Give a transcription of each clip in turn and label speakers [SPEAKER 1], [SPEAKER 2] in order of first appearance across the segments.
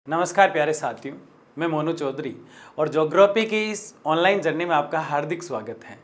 [SPEAKER 1] नमस्कार प्यारे साथियों, मैं मोनू चौधरी और ज्योग्राफी की इस ऑनलाइन जर्नी में आपका हार्दिक स्वागत है।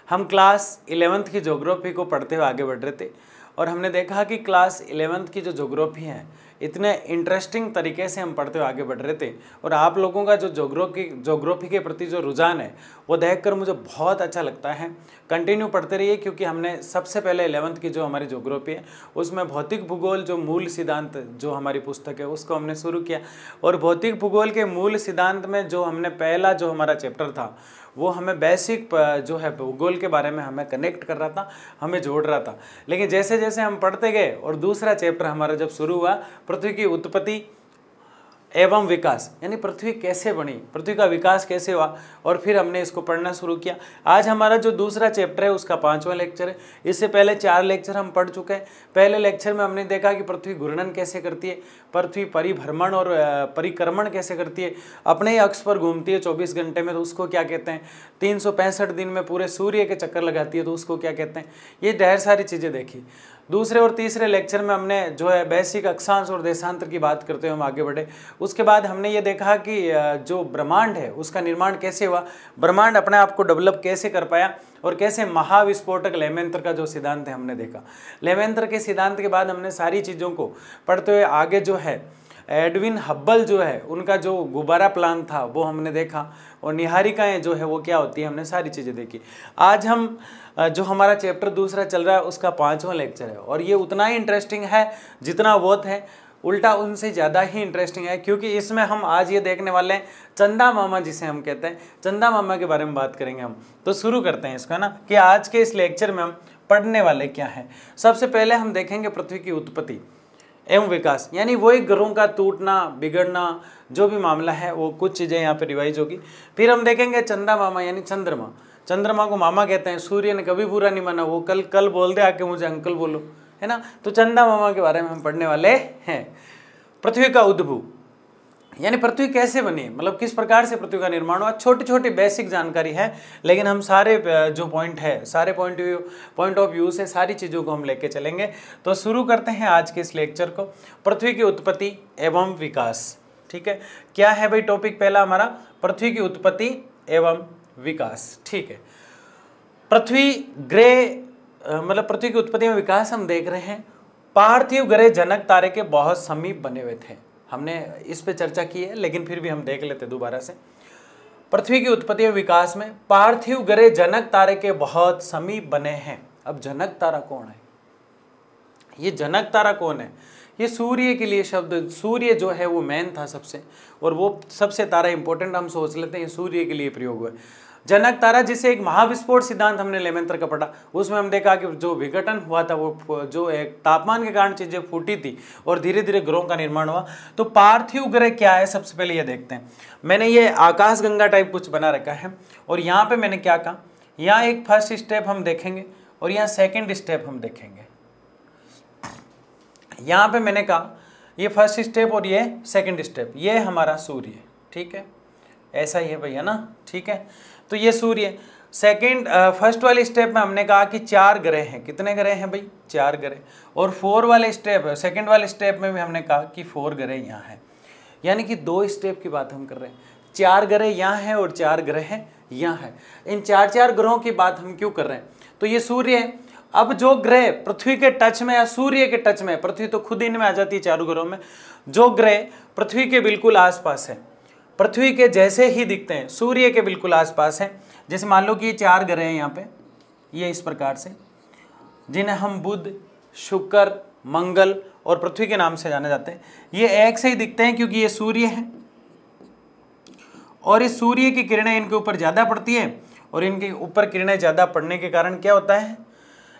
[SPEAKER 1] हम क्लास 11th की ज्योग्राफी को पढ़ते हुए आगे बढ़ रहे थे और हमने देखा कि क्लास 11th की जो ज्योग्राफी है इतने इंटरेस्टिंग तरीके से हम पढ़ते हुए आगे बढ़ रहे थे और आप लोगों का जो ज्योग्राफी के प्रति जो रुझान है वो देखकर मुझे बहुत अच्छा लगता है। कंटिन्यू पढ़ते रहिए क्योंकि हमने सबसे पहले 11th की जो हमारी ज्योग्राफी है उसमें भौतिक भूगोल जो मूल सिद्धांत जो हमारी पुस्तक है उसको हमने शुरू किया और भौतिक भूगोल के मूल सिद्धांत में जो हमने पहला जो हमारा चैप्टर था वो हमें बेसिक जो है भूगोल के बारे में हमें कनेक्ट कर रहा था, हमें जोड़ रहा था। लेकिन जैसे जैसे हम पढ़ते गए और दूसरा चैप्टर हमारा जब शुरू हुआ पृथ्वी की उत्पत्ति एवं विकास, यानी पृथ्वी कैसे बनी, पृथ्वी का विकास कैसे हुआ, और फिर हमने इसको पढ़ना शुरू किया। आज हमारा जो दूसरा चैप्टर है उसका 5वां लेक्चर है। इससे पहले 4 लेक्चर हम पढ़ चुके हैं। पहले लेक्चर में हमने देखा कि पृथ्वी घूर्णन कैसे करती है, पृथ्वी परिभ्रमण और परिक्रमण कैसे करती है, अपने ही अक्ष पर घूमती है 24 घंटे में तो उसको क्या कहते हैं, 365 दिन में पूरे सूर्य के चक्कर लगाती है तो उसको क्या कहते हैं। ये ढेर सारी चीज़ें देखी। दूसरे और तीसरे लेक्चर में हमने जो है बेसिक अक्षांश और देशांतर की बात करते हुए हम आगे बढ़े। उसके बाद हमने ये देखा कि जो ब्रह्मांड है उसका निर्माण कैसे हुआ, ब्रह्मांड अपने आप को डेवलप कैसे कर पाया और कैसे महाविस्फोटक लेमेंत्र का जो सिद्धांत है हमने देखा। लेमेंत्र के सिद्धांत के बाद हमने सारी चीज़ों को पढ़ते हुए आगे जो है एडविन हब्बल जो है उनका जो गुब्बारा प्लान था वो हमने देखा और निहारिकाएं जो है वो क्या होती है हमने सारी चीज़ें देखी। आज हम जो हमारा चैप्टर दूसरा चल रहा है उसका 5वां लेक्चर है और ये उतना ही इंटरेस्टिंग है जितना वो है, उल्टा उनसे ज़्यादा ही इंटरेस्टिंग है क्योंकि इसमें हम आज ये देखने वाले हैं चंदा मामा जिसे हम कहते हैं, चंदा मामा के बारे में बात करेंगे हम। तो शुरू करते हैं इसका ना कि आज के इस लेक्चर में हम पढ़ने वाले क्या हैं। सबसे पहले हम देखेंगे पृथ्वी की उत्पत्ति एवं विकास, यानी वही ग्रहों का टूटना बिगड़ना जो भी मामला है वो कुछ चीज़ें यहाँ पे रिवाइज होगी। फिर हम देखेंगे चंदा मामा यानी चंद्रमा। चंद्रमा को मामा कहते हैं, सूर्य ने कभी बुरा नहीं माना, वो कल बोल दे आके मुझे अंकल बोलो, है ना। तो चंदा मामा के बारे में हम पढ़ने वाले हैं। पृथ्वी का उद्भव यानी पृथ्वी कैसे बनी, मतलब किस प्रकार से पृथ्वी का निर्माण हुआ, छोटी छोटी बेसिक जानकारी है लेकिन हम सारे जो पॉइंट है सारे पॉइंट ऑफ व्यू से सारी चीज़ों को हम लेके चलेंगे। तो शुरू करते हैं आज के इस लेक्चर को, पृथ्वी की उत्पत्ति एवं विकास। ठीक है, क्या है भाई टॉपिक पहला हमारा, पृथ्वी की उत्पत्ति एवं विकास। ठीक है, पृथ्वी ग्रह मतलब पृथ्वी की उत्पत्ति एवं विकास हम देख रहे हैं। पार्थिव ग्रह जनक तारे के बहुत समीप बने हुए थे, हमने इस पे चर्चा की है लेकिन फिर भी हम देख लेते दोबारा से। पृथ्वी की उत्पत्ति एवं विकास में पार्थिव ग्रह जनक तारे के बहुत समीप बने हैं। अब जनक तारा कौन है, ये जनक तारा कौन है, ये सूर्य के लिए शब्द, सूर्य जो है वो मेन था सबसे, और वो सबसे तारा इंपॉर्टेंट हम सोच लेते हैं, ये सूर्य के लिए प्रयोग हुआ है। जनक तारा जिसे एक महाविस्फोट सिद्धांत हमने लेमेंत्र का पढ़ा, उसमें हम देखा कि जो विघटन हुआ था वो जो एक तापमान के कारण चीजें फूटी थी और धीरे धीरे ग्रहों का निर्माण हुआ। तो पार्थिव ग्रह क्या है सबसे पहले ये देखते हैं। मैंने ये आकाशगंगा टाइप कुछ बना रखा है और यहाँ पे मैंने क्या कहा, यहाँ एक फर्स्ट स्टेप हम देखेंगे और यहाँ सेकेंड स्टेप हम देखेंगे। यहाँ पे मैंने कहा ये फर्स्ट स्टेप और ये सेकेंड स्टेप, ये हमारा सूर्य। ठीक है, ऐसा ही है भैया ना। ठीक है, तो ये सूर्य सेकंड फर्स्ट वाले स्टेप में हमने कहा कि 4 ग्रह हैं। कितने ग्रह हैं भाई, 4 ग्रह। और 4 वाले स्टेप सेकंड वाले स्टेप में भी हमने कहा कि 4 ग्रह यहाँ हैं, यानी कि 2 स्टेप की बात हम कर रहे हैं। 4 ग्रह यहाँ हैं और 4 ग्रह यहाँ हैं। इन 4 ग्रहों की बात हम क्यों कर रहे हैं, तो ये सूर्य है। अब जो ग्रह पृथ्वी के टच में या सूर्य के टच में, पृथ्वी तो खुद इनमें आ जाती है 4 ग्रहों में, जो ग्रह पृथ्वी के बिल्कुल आसपास है, पृथ्वी के जैसे ही दिखते हैं, सूर्य के बिल्कुल आसपास है। जैसे मान लो कि ये 4 ग्रह हैं यहाँ पे, ये इस प्रकार से, जिन्हें हम बुध, शुक्र, मंगल और पृथ्वी के नाम से जाने जाते हैं। ये एक से ही दिखते हैं क्योंकि ये सूर्य है और इस सूर्य की किरणें इनके ऊपर ज़्यादा पड़ती है और इनके ऊपर किरणें ज़्यादा पड़ने के कारण क्या होता है,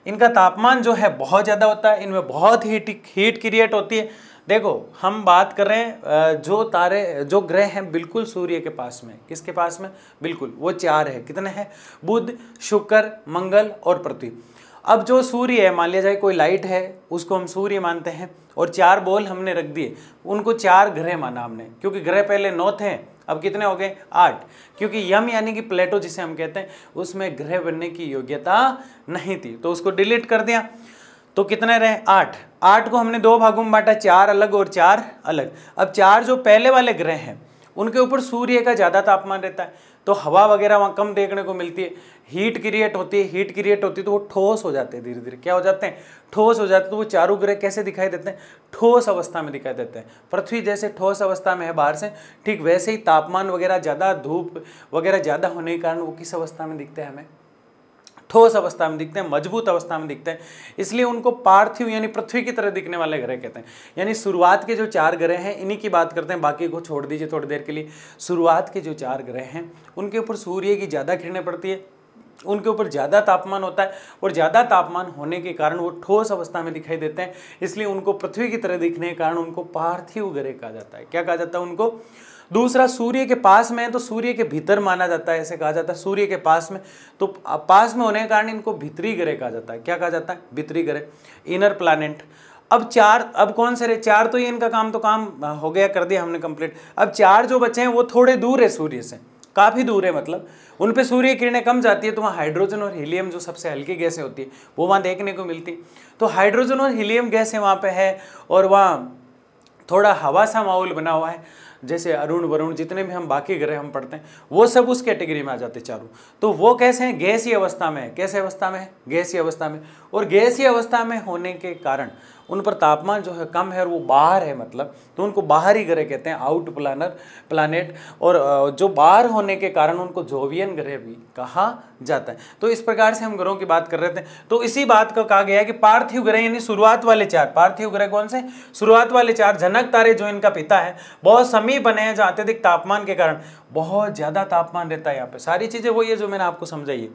[SPEAKER 1] इनका तापमान जो है बहुत ज़्यादा होता है, इनमें बहुत हीट क्रिएट होती है। देखो हम बात कर रहे हैं जो तारे जो ग्रह हैं बिल्कुल सूर्य के पास में, किसके पास में, बिल्कुल वो 4 है। कितने हैं, बुध, शुक्र, मंगल और पृथ्वी। अब जो सूर्य है, मान लिया जाए कोई लाइट है उसको हम सूर्य मानते हैं और 4 बॉल हमने रख दिए, उनको 4 ग्रह माना हमने, क्योंकि ग्रह पहले 9 थे, अब कितने हो गए, 8, क्योंकि यम यानी कि प्लेटो जिसे हम कहते हैं उसमें ग्रह बनने की योग्यता नहीं थी तो उसको डिलीट कर दिया। तो कितने रहे 8। 8 को हमने 2 भागों में बांटा, 4 अलग और 4 अलग। अब 4 जो पहले वाले ग्रह हैं उनके ऊपर सूर्य का ज़्यादा तापमान रहता है, तो हवा वगैरह वहाँ कम देखने को मिलती है, हीट क्रिएट होती है। हीट क्रिएट होती है तो वो ठोस हो जाते हैं, धीरे धीरे क्या हो जाते हैं, ठोस हो जाते हैं। तो वो चारों ग्रह कैसे दिखाई देते हैं, ठोस अवस्था में दिखाई देते हैं। पृथ्वी जैसे ठोस अवस्था में है बाहर से, ठीक वैसे ही तापमान वगैरह ज़्यादा, धूप वगैरह ज़्यादा होने के कारण वो किस अवस्था में दिखते हैं, हमें ठोस अवस्था में दिखते हैं, मजबूत अवस्था में दिखते हैं। इसलिए उनको पार्थिव यानी पृथ्वी की तरह दिखने वाले ग्रह कहते हैं। यानी शुरुआत के जो 4 ग्रह हैं इन्हीं की बात करते हैं, बाकी को छोड़ दीजिए थोड़ी देर के लिए। शुरुआत के जो 4 ग्रह हैं उनके ऊपर सूर्य की ज़्यादा किरणें पड़ती है, उनके ऊपर ज़्यादा तापमान होता है, और ज़्यादा तापमान होने के कारण वो ठोस अवस्था में दिखाई देते हैं। इसलिए उनको पृथ्वी की तरह दिखने के कारण उनको पार्थिव ग्रह कहा जाता है। क्या कहा जाता है उनको। दूसरा, सूर्य के पास में है तो सूर्य के भीतर माना जाता है, ऐसे कहा जाता है सूर्य के पास में, तो पास में होने के कारण इनको भीतरी ग्रह कहा जाता है। क्या कहा जाता है, भीतरी ग्रह, इनर प्लैनेट। अब 4, अब कौन से रहे 4, तो ये इनका काम हो गया, कर दिया हमने कंप्लीट। अब 4 जो बचे हैं वो थोड़े दूर है सूर्य से, काफ़ी दूर है, मतलब उन पे सूर्य किरणें कम जाती है, तो वहाँ हाइड्रोजन और हीलियम जो सबसे हल्की गैसें होती है वो वहाँ देखने को मिलती। तो हाइड्रोजन और हीलियम गैसें वहाँ पे है, और वहाँ थोड़ा हवा सा माहौल बना हुआ है। जैसे अरुण वरुण जितने भी हम बाकी ग्रह हम पढ़ते हैं वो सब उस कैटेगरी में आ जाते चारों। तो वो कैसे हैं, गैसीय अवस्था में है। कैसे अवस्था में है, गैसीय अवस्था में। और गैसीय अवस्था में होने के कारण उन पर तापमान जो है कम है, और वो बाहर है, मतलब तो उनको बाहरी ग्रह कहते हैं, आउट प्लानेट। और जो बाहर होने के कारण उनको जोवियन ग्रह भी कहा जाता है। तो इस प्रकार से हम ग्रहों की बात कर रहे थे। तो इसी बात को कहा गया है कि पार्थिव ग्रह यानी शुरुआत वाले 4, पार्थिव ग्रह कौन से, शुरुआत वाले 4 जनक तारे जो इनका पिता है, बहुत समीप बने हैं, जहाँ अत्यधिक तापमान के कारण बहुत ज्यादा तापमान रहता है। यहाँ पे सारी चीजें वही है जो मैंने आपको समझाई है,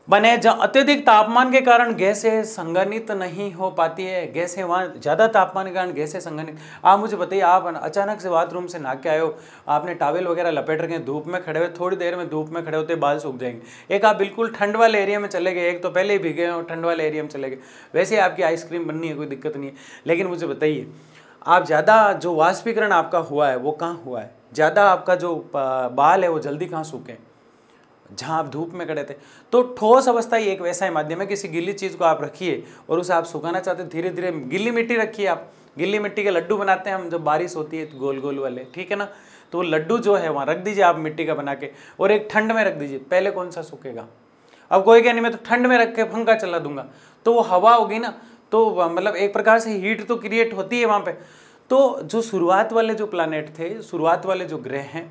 [SPEAKER 1] बने जहाँ अत्यधिक तापमान के कारण गैसें संघनित नहीं हो पाती है। गैसें वहाँ ज़्यादा तापमान के कारण गैसें संघनित। आप मुझे बताइए, आप अचानक से बाथरूम से नहा के आए हो, आपने टॉवेल वगैरह लपेट रखे हैं, धूप में खड़े हुए, थोड़ी देर में धूप में खड़े होते बाल सूख जाएंगे। एक आप बिल्कुल ठंड वाले एरिया में चले गए, एक तो पहले ही भीगे हो, ठंड वाले एरिया में चले गए, वैसे आपकी आइसक्रीम बननी है, कोई दिक्कत नहीं है। लेकिन मुझे बताइए, आप ज़्यादा जो वाष्पीकरण आपका हुआ है वो कहाँ हुआ है, ज़्यादा आपका जो बाल है वो जल्दी कहाँ सूखे, जहाँ आप धूप में खड़े थे। तो ठोस अवस्था ही एक वैसा ही माध्यम है, किसी गीली चीज़ को आप रखिए और उसे आप सुखाना चाहते हैं, धीरे धीरे गिल्ली मिट्टी रखिए, आप गिल्ली मिट्टी के लड्डू बनाते हैं हम जब बारिश होती है, गोल गोल वाले, ठीक है ना। तो वो लड्डू जो है वहाँ रख दीजिए आप मिट्टी का बना के, और एक ठंड में रख दीजिए, पहले कौन सा सूखेगा। अब कोई क्या नहीं, मैं तो ठंड में रख के पंखा चला दूंगा, तो वो हवा होगी ना, तो मतलब एक प्रकार से हीट तो क्रिएट होती है वहाँ पे। तो जो शुरुआत वाले जो प्लानेट थे, शुरुआत वाले जो ग्रह हैं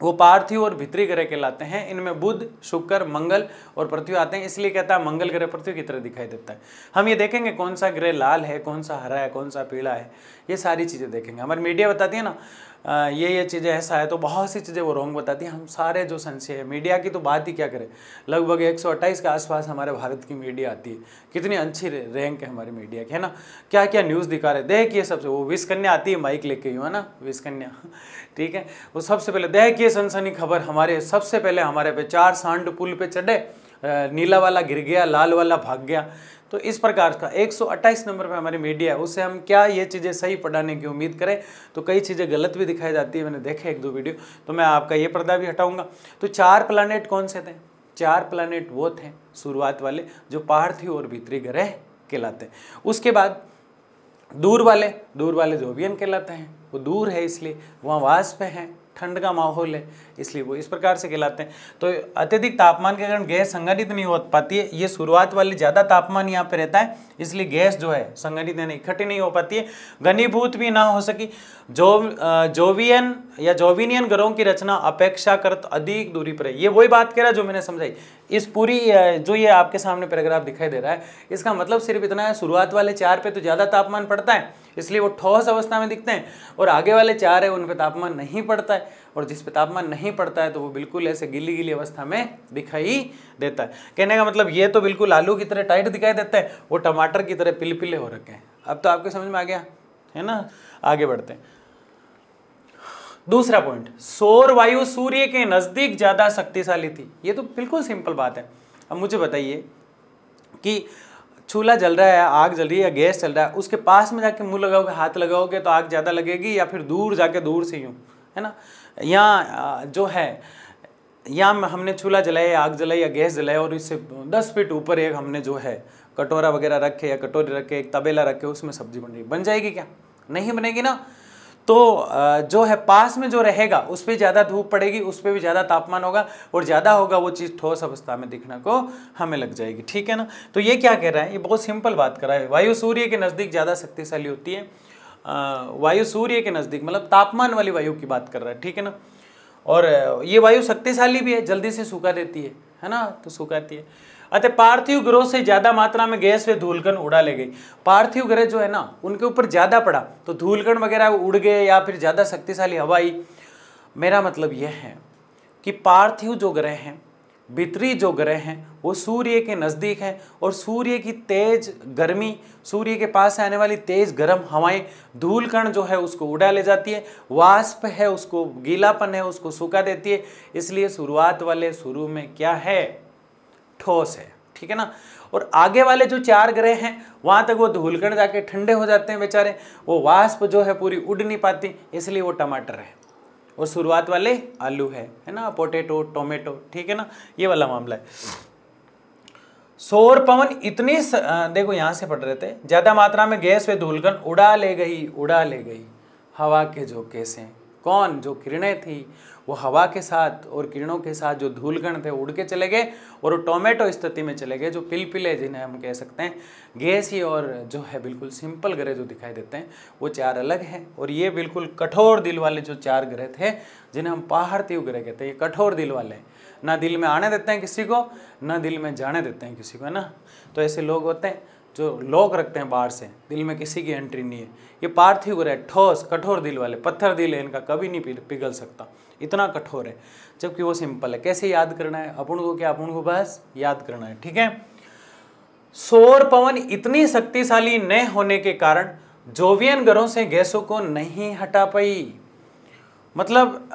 [SPEAKER 1] वो पार्थिव और भीतरी ग्रह कहलाते हैं। इनमें बुध, शुक्र, मंगल और पृथ्वी आते हैं। इसलिए कहता है मंगल ग्रह पृथ्वी की तरह दिखाई देता है। हम ये देखेंगे कौन सा ग्रह लाल है, कौन सा हरा है, कौन सा पीला है, ये सारी चीज़ें देखेंगे। हमारी मीडिया बताती है ना ये चीज़ें ऐसा है, तो बहुत सी चीज़ें वो रॉन्ग बताती हैं। हम सारे जो संशय है, मीडिया की तो बात ही क्या करें, लगभग 128 के आसपास हमारे भारत की मीडिया आती है। कितनी अच्छी रैंक है हमारी मीडिया की, है ना। क्या क्या न्यूज़ दिखा रहे, देखिए सबसे, वो विश कन्या आती है माइक लेके ही, है ना, विश कन्या, ठीक है, वो सबसे पहले देखिए सनसनी खबर हमारे, सबसे पहले हमारे पे 4 सांड पुल पे चढ़े, नीला वाला गिर गया, लाल वाला भाग गया। तो इस प्रकार का 128 नंबर पे हमारी मीडिया है, उससे हम क्या ये चीज़ें सही पढ़ाने की उम्मीद करें, तो कई चीज़ें गलत भी दिखाई जाती है। मैंने देखे 1-2 वीडियो, तो मैं आपका ये पर्दा भी हटाऊंगा। तो 4 प्लानेट कौन से थे, 4 प्लानेट वो थे शुरुआत वाले जो पार्थिव और भीतरी ग्रह कहलाते हैं। उसके बाद दूर वाले जोवियन कहलाते हैं, वो दूर है इसलिए वहाँ वाष्प है, ठंड का माहौल है, इसलिए वो इस प्रकार से कहलाते हैं। तो अत्यधिक तापमान के कारण गैस संघनित नहीं हो पाती है। ये शुरुआत वाली ज़्यादा तापमान यहाँ पे रहता है, इसलिए गैस जो है संघनित यानी इकट्ठी नहीं हो पाती है, घनीभूत भी ना हो सकी। जोवियन या जोविनियन ग्रहों की रचना अपेक्षाकृत अधिक दूरी पर है। ये वही बात कह रहा है जो मैंने समझाई। इस पूरी जो ये आपके सामने पैराग्राफ दिखाई दे रहा है, इसका मतलब सिर्फ इतना है, शुरुआत वाले 4 पे तो ज़्यादा तापमान पड़ता है, इसलिए वो ठोस अवस्था में दिखते हैं, और आगे वाले 4 है उन पे तापमान नहीं पड़ता है, और जिस पे तापमान नहीं पड़ता है तो वो बिल्कुल ऐसे गीली गीली अवस्था में दिखाई देता है। कहने का मतलब ये तो बिल्कुल आलू की तरह टाइट दिखाई देता है, वो टमाटर की तरह पिले हो रखे हैं। अब तो आपको समझ में आ गया है ना। आगे बढ़ते हैं। दूसरा पॉइंट, सौर वायु सूर्य के नजदीक ज्यादा शक्तिशाली थी। ये तो बिल्कुल सिंपल बात है। अब मुझे बताइए कि चूल्हा जल रहा है, आग जल रही है या गैस चल रहा है, उसके पास में जाके मुंह लगाओगे, हाथ लगाओगे तो आग ज़्यादा लगेगी, या फिर दूर जाके दूर से यूँ, है ना। यहाँ जो है, यहाँ हमने चूल्हा जलाया, आग जलाई या गैस जलाया, और इससे 10 फीट ऊपर एक हमने जो है कटोरा वगैरह रखे या कटोरी रखे, एक तबेला रखे, उसमें सब्जी बन रही, बन जाएगी क्या? नहीं बनेगी ना। तो जो है पास में जो रहेगा उस पर ज़्यादा धूप पड़ेगी, उस पर भी ज़्यादा तापमान होगा, और ज़्यादा होगा वो चीज़ ठोस अवस्था में दिखने को हमें लग जाएगी। ठीक है ना। तो ये क्या कह रहा है, ये बहुत सिंपल बात कर रहा है। वायु सूर्य के नज़दीक ज़्यादा शक्तिशाली होती है। वायु सूर्य के नज़दीक मतलब तापमान वाली वायु की बात कर रहा है। ठीक है ना। और ये वायु शक्तिशाली भी है, जल्दी से सूखा देती है ना, तो सुखाती है। अतः पार्थिव ग्रहों से ज्यादा मात्रा में गैस व धूलकण उड़ा ले गई। पार्थिव ग्रह जो है ना उनके ऊपर ज्यादा पड़ा तो धूलकण वगैरह उड़ गए या फिर ज्यादा शक्तिशाली हवा आई। मेरा मतलब यह है कि पार्थिव जो ग्रह हैं, भीतरी जो ग्रह हैं, वो सूर्य के नज़दीक हैं, और सूर्य की तेज गर्मी, सूर्य के पास आने वाली तेज गर्म हवाएं धूलकण जो है उसको उड़ा ले जाती है, वाष्प है उसको, गीलापन है उसको सुखा देती है। इसलिए शुरुआत वाले शुरू में क्या है, ठोस है। ठीक है ना। और आगे वाले जो 4 ग्रह हैं वहां तक वो धूलकण जाके ठंडे हो जाते हैं बेचारे, वो वाष्प जो है पूरी उड़ नहीं पाती, इसलिए वो टमाटर है। और शुरुआत वाले आलू है ना, पोटैटो, टोमेटो। ठीक है ना, ये वाला मामला है। सौर पवन इतनी देखो यहां से पढ़ रहे थे, ज्यादा मात्रा में गैस व धूलकण उड़ा ले गई हवा के झोंके से। कौन, जो किरणें थी वो हवा के साथ और किरणों के साथ जो धूलकण थे उड़ के चले गए, और वो टोमेटो स्थिति में चले गए, जो पिलपिले जिन्हें हम कह सकते हैं, गैसी और जो है बिल्कुल सिंपल ग्रह जो दिखाई देते हैं वो 4 अलग हैं। और ये बिल्कुल कठोर दिल वाले जो 4 ग्रह थे जिन्हें हम पार्थिव ग्रह कहते हैं, ये कठोर दिल वाले हैं, ना दिल में आने देते हैं किसी को, ना दिल में जाने देते हैं किसी को, है ना। तो ऐसे लोग होते हैं जो लोग रखते हैं बाहर से, दिल में किसी की एंट्री नहीं है। ये पार्थिव ग्रह ठोस कठोर दिल वाले, पत्थर दिल है इनका, कभी नहीं पिघल सकता, इतना कठोर है, जबकि वो सिंपल है। कैसे याद करना है अपन को, क्या अपन को बस याद करना है। ठीक है। सौर पवन इतनी शक्तिशाली न होने के कारण जोवियन ग्रहों से गैसों को नहीं हटा पाई। मतलब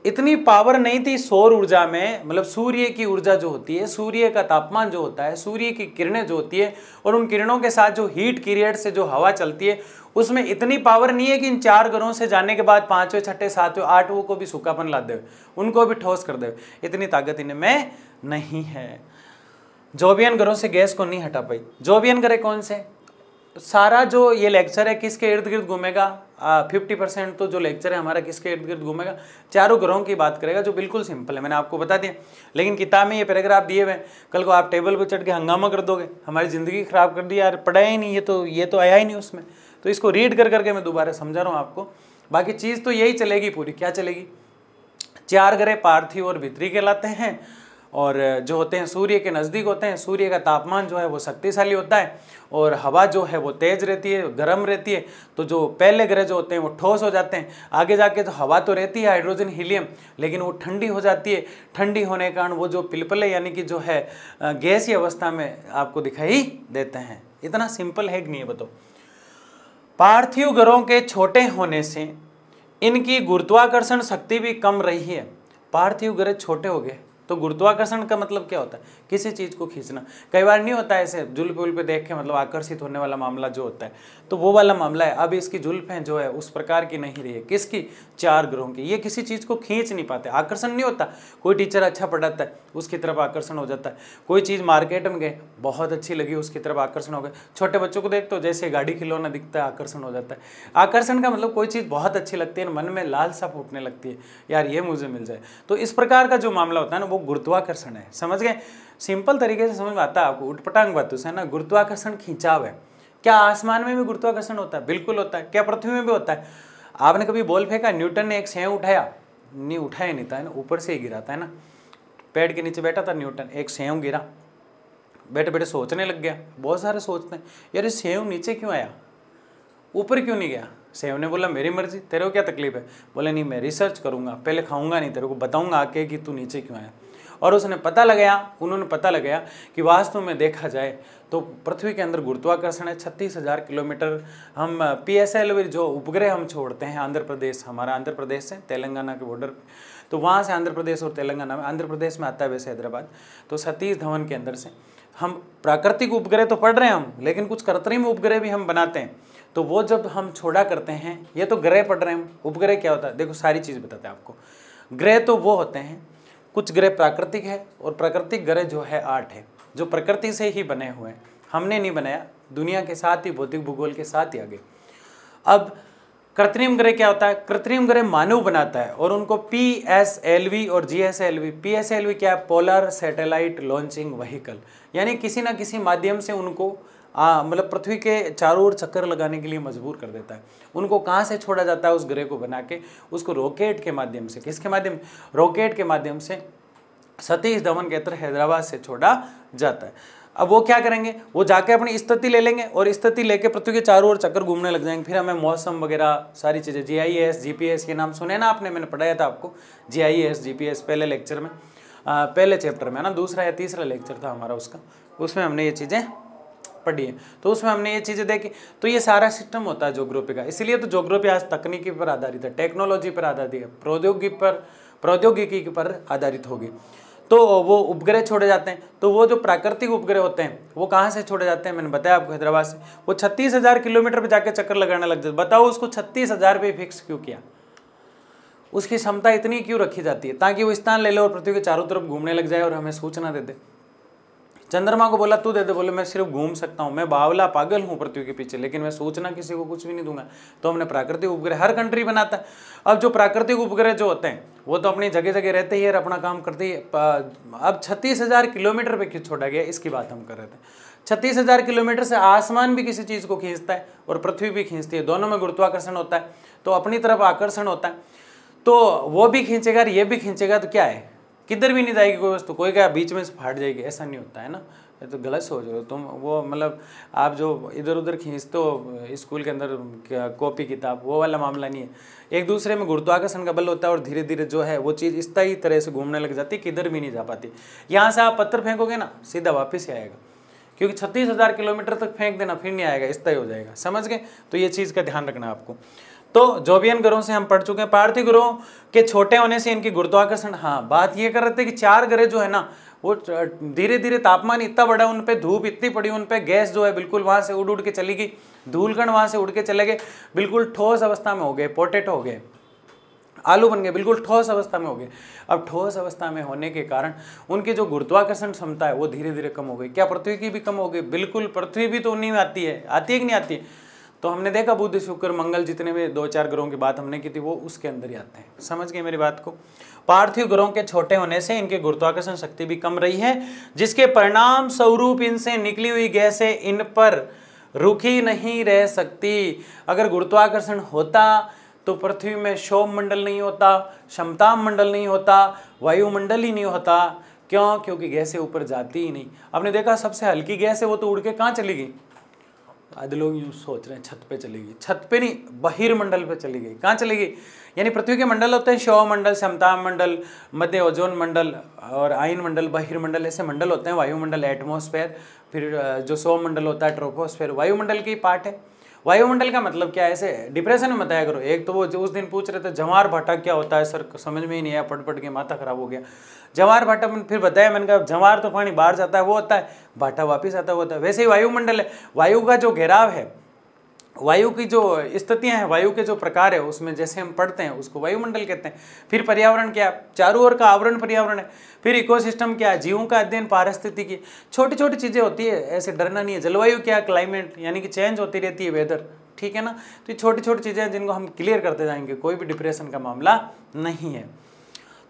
[SPEAKER 1] इतनी पावर नहीं थी सौर ऊर्जा में, मतलब सूर्य की ऊर्जा जो होती है, सूर्य का तापमान जो होता है, सूर्य की किरणें जो होती है, और उन किरणों के साथ जो हीट पीरियड से जो हवा चलती है, उसमें इतनी पावर नहीं है कि इन 4 ग्रहों से जाने के बाद 5वें, 6ठे, 7वें, 8वें को भी सूखापन ला दे, उनको भी ठोस कर दे। इतनी ताकत इनमें नहीं है। जोवियन ग्रहों से गैस को नहीं हटा पाई। जोवियन ग्रह कौन से, सारा जो ये लेक्चर है किसके इर्द गिर्द घूमेगा, 50% तो जो लेक्चर है हमारा किसके इर्द गिर्द घूमेगा, 4 ग्रहों की बात करेगा, जो बिल्कुल सिंपल है, मैंने आपको बता दिया। लेकिन किताब में ये पैराग्राफ दिए हुए, कल को आप टेबल पर चढ़ के हंगामा कर दोगे, हमारी ज़िंदगी खराब कर दी यार, पढ़ा ही नहीं, ये तो आया ही नहीं उसमें। तो इसको रीड कर करके मैं दोबारा समझा रहा हूँ आपको। बाकी चीज़ तो यही चलेगी पूरी। क्या चलेगी, 4 ग्रह पार्थिव और भीतरी कहलाते हैं, और जो होते हैं सूर्य के नज़दीक होते हैं। सूर्य का तापमान जो है वो शक्तिशाली होता है, और हवा जो है वो तेज रहती है, गर्म रहती है। तो जो पहले ग्रह जो होते हैं वो ठोस हो जाते हैं। आगे जाके तो हवा तो रहती है हाइड्रोजन हीलियम, लेकिन वो ठंडी हो जाती है। ठंडी होने के कारण वो जो पिलपले यानी कि जो है गैसीय अवस्था में आपको दिखाई देते हैं। इतना सिंपल है कि नहीं, बताओ। पार्थिव ग्रहों के छोटे होने से इनकी गुरुत्वाकर्षण शक्ति भी कम रही है। पार्थिव ग्रह छोटे हो गए तो गुरुत्वाकर्षण का मतलब क्या होता है, किसी चीज़ को खींचना। कई बार नहीं होता ऐसे जुल्फ वुल्फ देख के मतलब आकर्षित होने वाला मामला जो होता है, तो वो वाला मामला है। अब इसकी जुल्फें जो है उस प्रकार की नहीं रही है। किसकी, 4 ग्रहों की। ये किसी चीज़ को खींच नहीं पाते, आकर्षण नहीं होता। कोई टीचर अच्छा पढ़ाता है उसकी तरफ आकर्षण हो जाता है, कोई चीज़ मार्केट में गए बहुत अच्छी लगी उसकी तरफ आकर्षण हो गए। छोटे बच्चों को देख तो जैसे गाड़ी खिलौना दिखता है आकर्षण हो जाता है। आकर्षण का मतलब कोई चीज़ बहुत अच्छी लगती है, मन में लालसा फूटने लगती है, यार ये मुझे मिल जाए। तो इस प्रकार का जो मामला होता है ना वो गुरुत्वाकर्षण है। समझ गए, सिंपल तरीके से समझ में आता है आपको, उठपटांग बातों से ना। गुरुत्वाकर्षण खिंचाव है। क्या आसमान में भी गुरुत्वाकर्षण होता है? बिल्कुल होता है। क्या पृथ्वी में भी होता है? आपने कभी बॉल फेंका, न्यूटन ने एक सेव उठाया, नहीं उठाया नहीं था, है ना, ऊपर से ही गिरा था, है ना। पेड़ के नीचे बैठा था न्यूटन, एक सेव गिरा, बैठे बैठे सोचने लग गया। बहुत सारे सोचते हैं यार ये सेव नीचे क्यों आया, ऊपर क्यों नहीं गया। सेव ने बोला मेरी मर्जी, तेरे को क्या तकलीफ है। बोले नहीं मैं रिसर्च करूंगा, पहले खाऊंगा नहीं, तेरे को बताऊंगा आके कि तू नीचे क्यों आया। और उसने उन्होंने पता लगाया कि वास्तव में देखा जाए तो पृथ्वी के अंदर गुरुत्वाकर्षण है 36,000 किलोमीटर। हम PSLV जो उपग्रह हम छोड़ते हैं आंध्र प्रदेश, हमारा आंध्र प्रदेश से तेलंगाना के बॉर्डर, तो वहाँ से आंध्र प्रदेश और तेलंगाना में, आंध्र प्रदेश में आता है वैसे हैदराबाद, तो सतीश धवन के अंदर से हम प्राकृतिक उपग्रह तो पढ़ रहे हैं हम, लेकिन कुछ कृत्रिम उपग्रह भी हम बनाते हैं। तो वो जब हम छोड़ा करते हैं, ये तो ग्रह पढ़ रहे हैं, उपग्रह क्या होता है देखो सारी चीज़ बताते हैं आपको। ग्रह तो वो होते हैं, कुछ ग्रह प्राकृतिक है और प्राकृतिक ग्रह जो है 8 है, जो प्रकृति से ही बने हुए हैं। हमने नहीं बनाया, दुनिया के साथ ही, भौतिक भूगोल के साथ ही आगे। अब कृत्रिम ग्रह क्या होता है? कृत्रिम ग्रह मानव बनाता है और उनको PSLV और GSLV, PSLV क्या है? पोलर सैटेलाइट लॉन्चिंग व्हीकल, यानी किसी ना किसी माध्यम से उनको मतलब पृथ्वी के चारों ओर चक्कर लगाने के लिए मजबूर कर देता है। उनको कहाँ से छोड़ा जाता है? उस ग्रह को बना के उसको रॉकेट के माध्यम से, किसके माध्यम? रॉकेट के माध्यम से सतीश धवन के तहत हैदराबाद से छोड़ा जाता है। अब वो क्या करेंगे? वो जाके अपनी स्थिति ले लेंगे और स्थिति लेके पृथ्वी के चारों ओर चक्कर घूमने लग जाएंगे। फिर हमें मौसम वगैरह सारी चीज़ें, GIS GPS के नाम सुने ना आपने? मैंने पढ़ाया था आपको GIS GPS पहले लेक्चर में, पहले चैप्टर में ना, दूसरा या तीसरा लेक्चर था हमारा उसका, उसमें हमने ये चीज़ें पढ़ी है। तो उसमें हमने ये चीज़ें देखी। तो ये सारा सिस्टम होता है ज्योग्राफी का। इसलिए तो ज्योग्राफी आज तकनीकी पर आधारित है, टेक्नोलॉजी पर आधारित है, प्रौद्योगिकी पर आधारित होगी। तो वो उपग्रह छोड़े जाते हैं। तो वो जो प्राकृतिक उपग्रह होते हैं वो कहाँ से छोड़े जाते हैं? मैंने बताया आपको हैदराबाद से। वो 36,000 किलोमीटर पे जाके चक्कर लगाने लग जाते। बताओ उसको 36,000 पे फिक्स क्यों किया? उसकी क्षमता इतनी क्यों रखी जाती है? ताकि वो स्थान ले लो और पृथ्वी के चारों तरफ घूमने लग जाए और हमें सूचना दे दे। चंद्रमा को बोला तू दे दे, बोले मैं सिर्फ घूम सकता हूँ, मैं बावला पागल हूँ पृथ्वी के पीछे, लेकिन मैं सूचना किसी को कुछ भी नहीं दूंगा। तो हमने प्राकृतिक उपग्रह, हर कंट्री बनाता है। अब जो प्राकृतिक उपग्रह जो होते हैं वो तो अपनी जगह जगह रहते ही और अपना काम करते ही। अब 36,000 किलोमीटर पे क्यों छोड़ा गया, इसकी बात हम कर रहे थे। 36,000 किलोमीटर से आसमान भी किसी चीज़ को खींचता है और पृथ्वी भी खींचती है, दोनों में गुरुत्वाकर्षण होता है, तो अपनी तरफ आकर्षण होता है। तो वो भी खींचेगा और ये भी खींचेगा, तो क्या है? किधर भी नहीं जाएगी कोई वस्तु, कोई क्या बीच में से फाट जाएगी, ऐसा नहीं होता है ना। ये तो गलत सोच रहे हो तुम। वो मतलब आप जो इधर उधर खींचते हो स्कूल के अंदर कॉपी किताब, वो वाला मामला नहीं है। एक दूसरे में गुरुत्वाकर्षण का बल होता है और धीरे धीरे जो है वो चीज़ इस तरह से घूमने लग जाती है, किधर भी नहीं जा पाती। यहाँ से आप पत्थर फेंकोगे ना, सीधा वापस ही आएगा, क्योंकि 36,000 किलोमीटर तक फेंक देना, फिर नहीं आएगा, इस तरह हो जाएगा। समझ गए? तो ये चीज़ का ध्यान रखना आपको। तो जोवियन ग्रहों से हम पढ़ चुके हैं। पार्थिव ग्रहों के छोटे होने से इनकी गुरुत्वाकर्षण, हाँ बात ये कर रहे थे कि 4 ग्रह जो है ना, वो धीरे धीरे तापमान इतना बढ़ा, उन पे धूप इतनी पड़ी, उन पे गैस जो है बिल्कुल वहां से उड़ उड़ के चली गई, धूलकण वहां से उड़ के चले गए, बिल्कुल ठोस अवस्था में हो गए, पोटेटो हो गए, आलू बन गए, बिल्कुल ठोस अवस्था में हो गए। अब ठोस अवस्था में होने के कारण उनकी जो गुरुत्वाकर्षण क्षमता है वो धीरे धीरे कम हो गई। क्या पृथ्वी की भी कम हो गई? बिल्कुल, पृथ्वी भी तो उन्हीं में आती है कि नहीं आती है? तो हमने देखा बुध शुक्र मंगल जितने भी 2-4 ग्रहों की बात हमने की थी वो उसके अंदर ही आते हैं। समझ गए मेरी बात को? पार्थिव ग्रहों के छोटे होने से इनकी गुरुत्वाकर्षण शक्ति भी कम रही है, जिसके परिणाम स्वरूप इनसे निकली हुई गैसें इन पर रुकी नहीं रह सकती। अगर गुरुत्वाकर्षण होता तो पृथ्वी में क्षोभ मंडल नहीं होता, क्षमता मंडल नहीं होता, वायुमंडल ही नहीं होता। क्यों? क्योंकि गैसें ऊपर जाती ही नहीं। आपने देखा सबसे हल्की गैस है वो तो उड़ के कहाँ चली गई? आधे लोग यूँ सोच रहे हैं छत पे चली गई, छत पे नहीं, बहिर्मंडल पे चली गई। कहाँ चली गई? यानी पृथ्वी के मंडल होते हैं, क्षोभ मंडल, क्षमता मंडल, मध्य ओजोन मंडल और आयन मंडल, बहिर्मंडल, ऐसे मंडल होते हैं। वायुमंडल एटमॉस्फेयर, फिर जो सौर मंडल होता है ट्रोपोस्फेयर, वायुमंडल की पार्ट है। वायुमंडल का मतलब क्या है? ऐसे डिप्रेशन में बताया करो। एक तो वो जो उस दिन पूछ रहे थे जवार भाटा क्या होता है सर, समझ में ही नहीं आया, पढ़ पढ़ के माथा खराब हो गया। जवार भाटा फिर बताया, मैंने कहा जवार तो पानी बाहर जाता है वो होता है, भाटा वापस आता है वो होता है। वैसे ही वायुमंडल है, वायु का जो घेराव है, वायु की जो स्थितियां हैं, वायु के जो प्रकार है उसमें जैसे हम पढ़ते हैं उसको वायुमंडल कहते हैं। फिर पर्यावरण क्या? चारों ओर का आवरण पर्यावरण है। फिर इकोसिस्टम क्या है? जीवों का अध्ययन, पारिस्थितिकी, छोटी छोटी चीज़ें होती है, ऐसे डरना नहीं है। जलवायु क्या? क्लाइमेट, यानी कि चेंज होती रहती है, वेदर, ठीक है ना। तो ये छोटी छोटी चीज़ें हैं जिनको हम क्लियर करते जाएंगे, कोई भी डिप्रेशन का मामला नहीं है।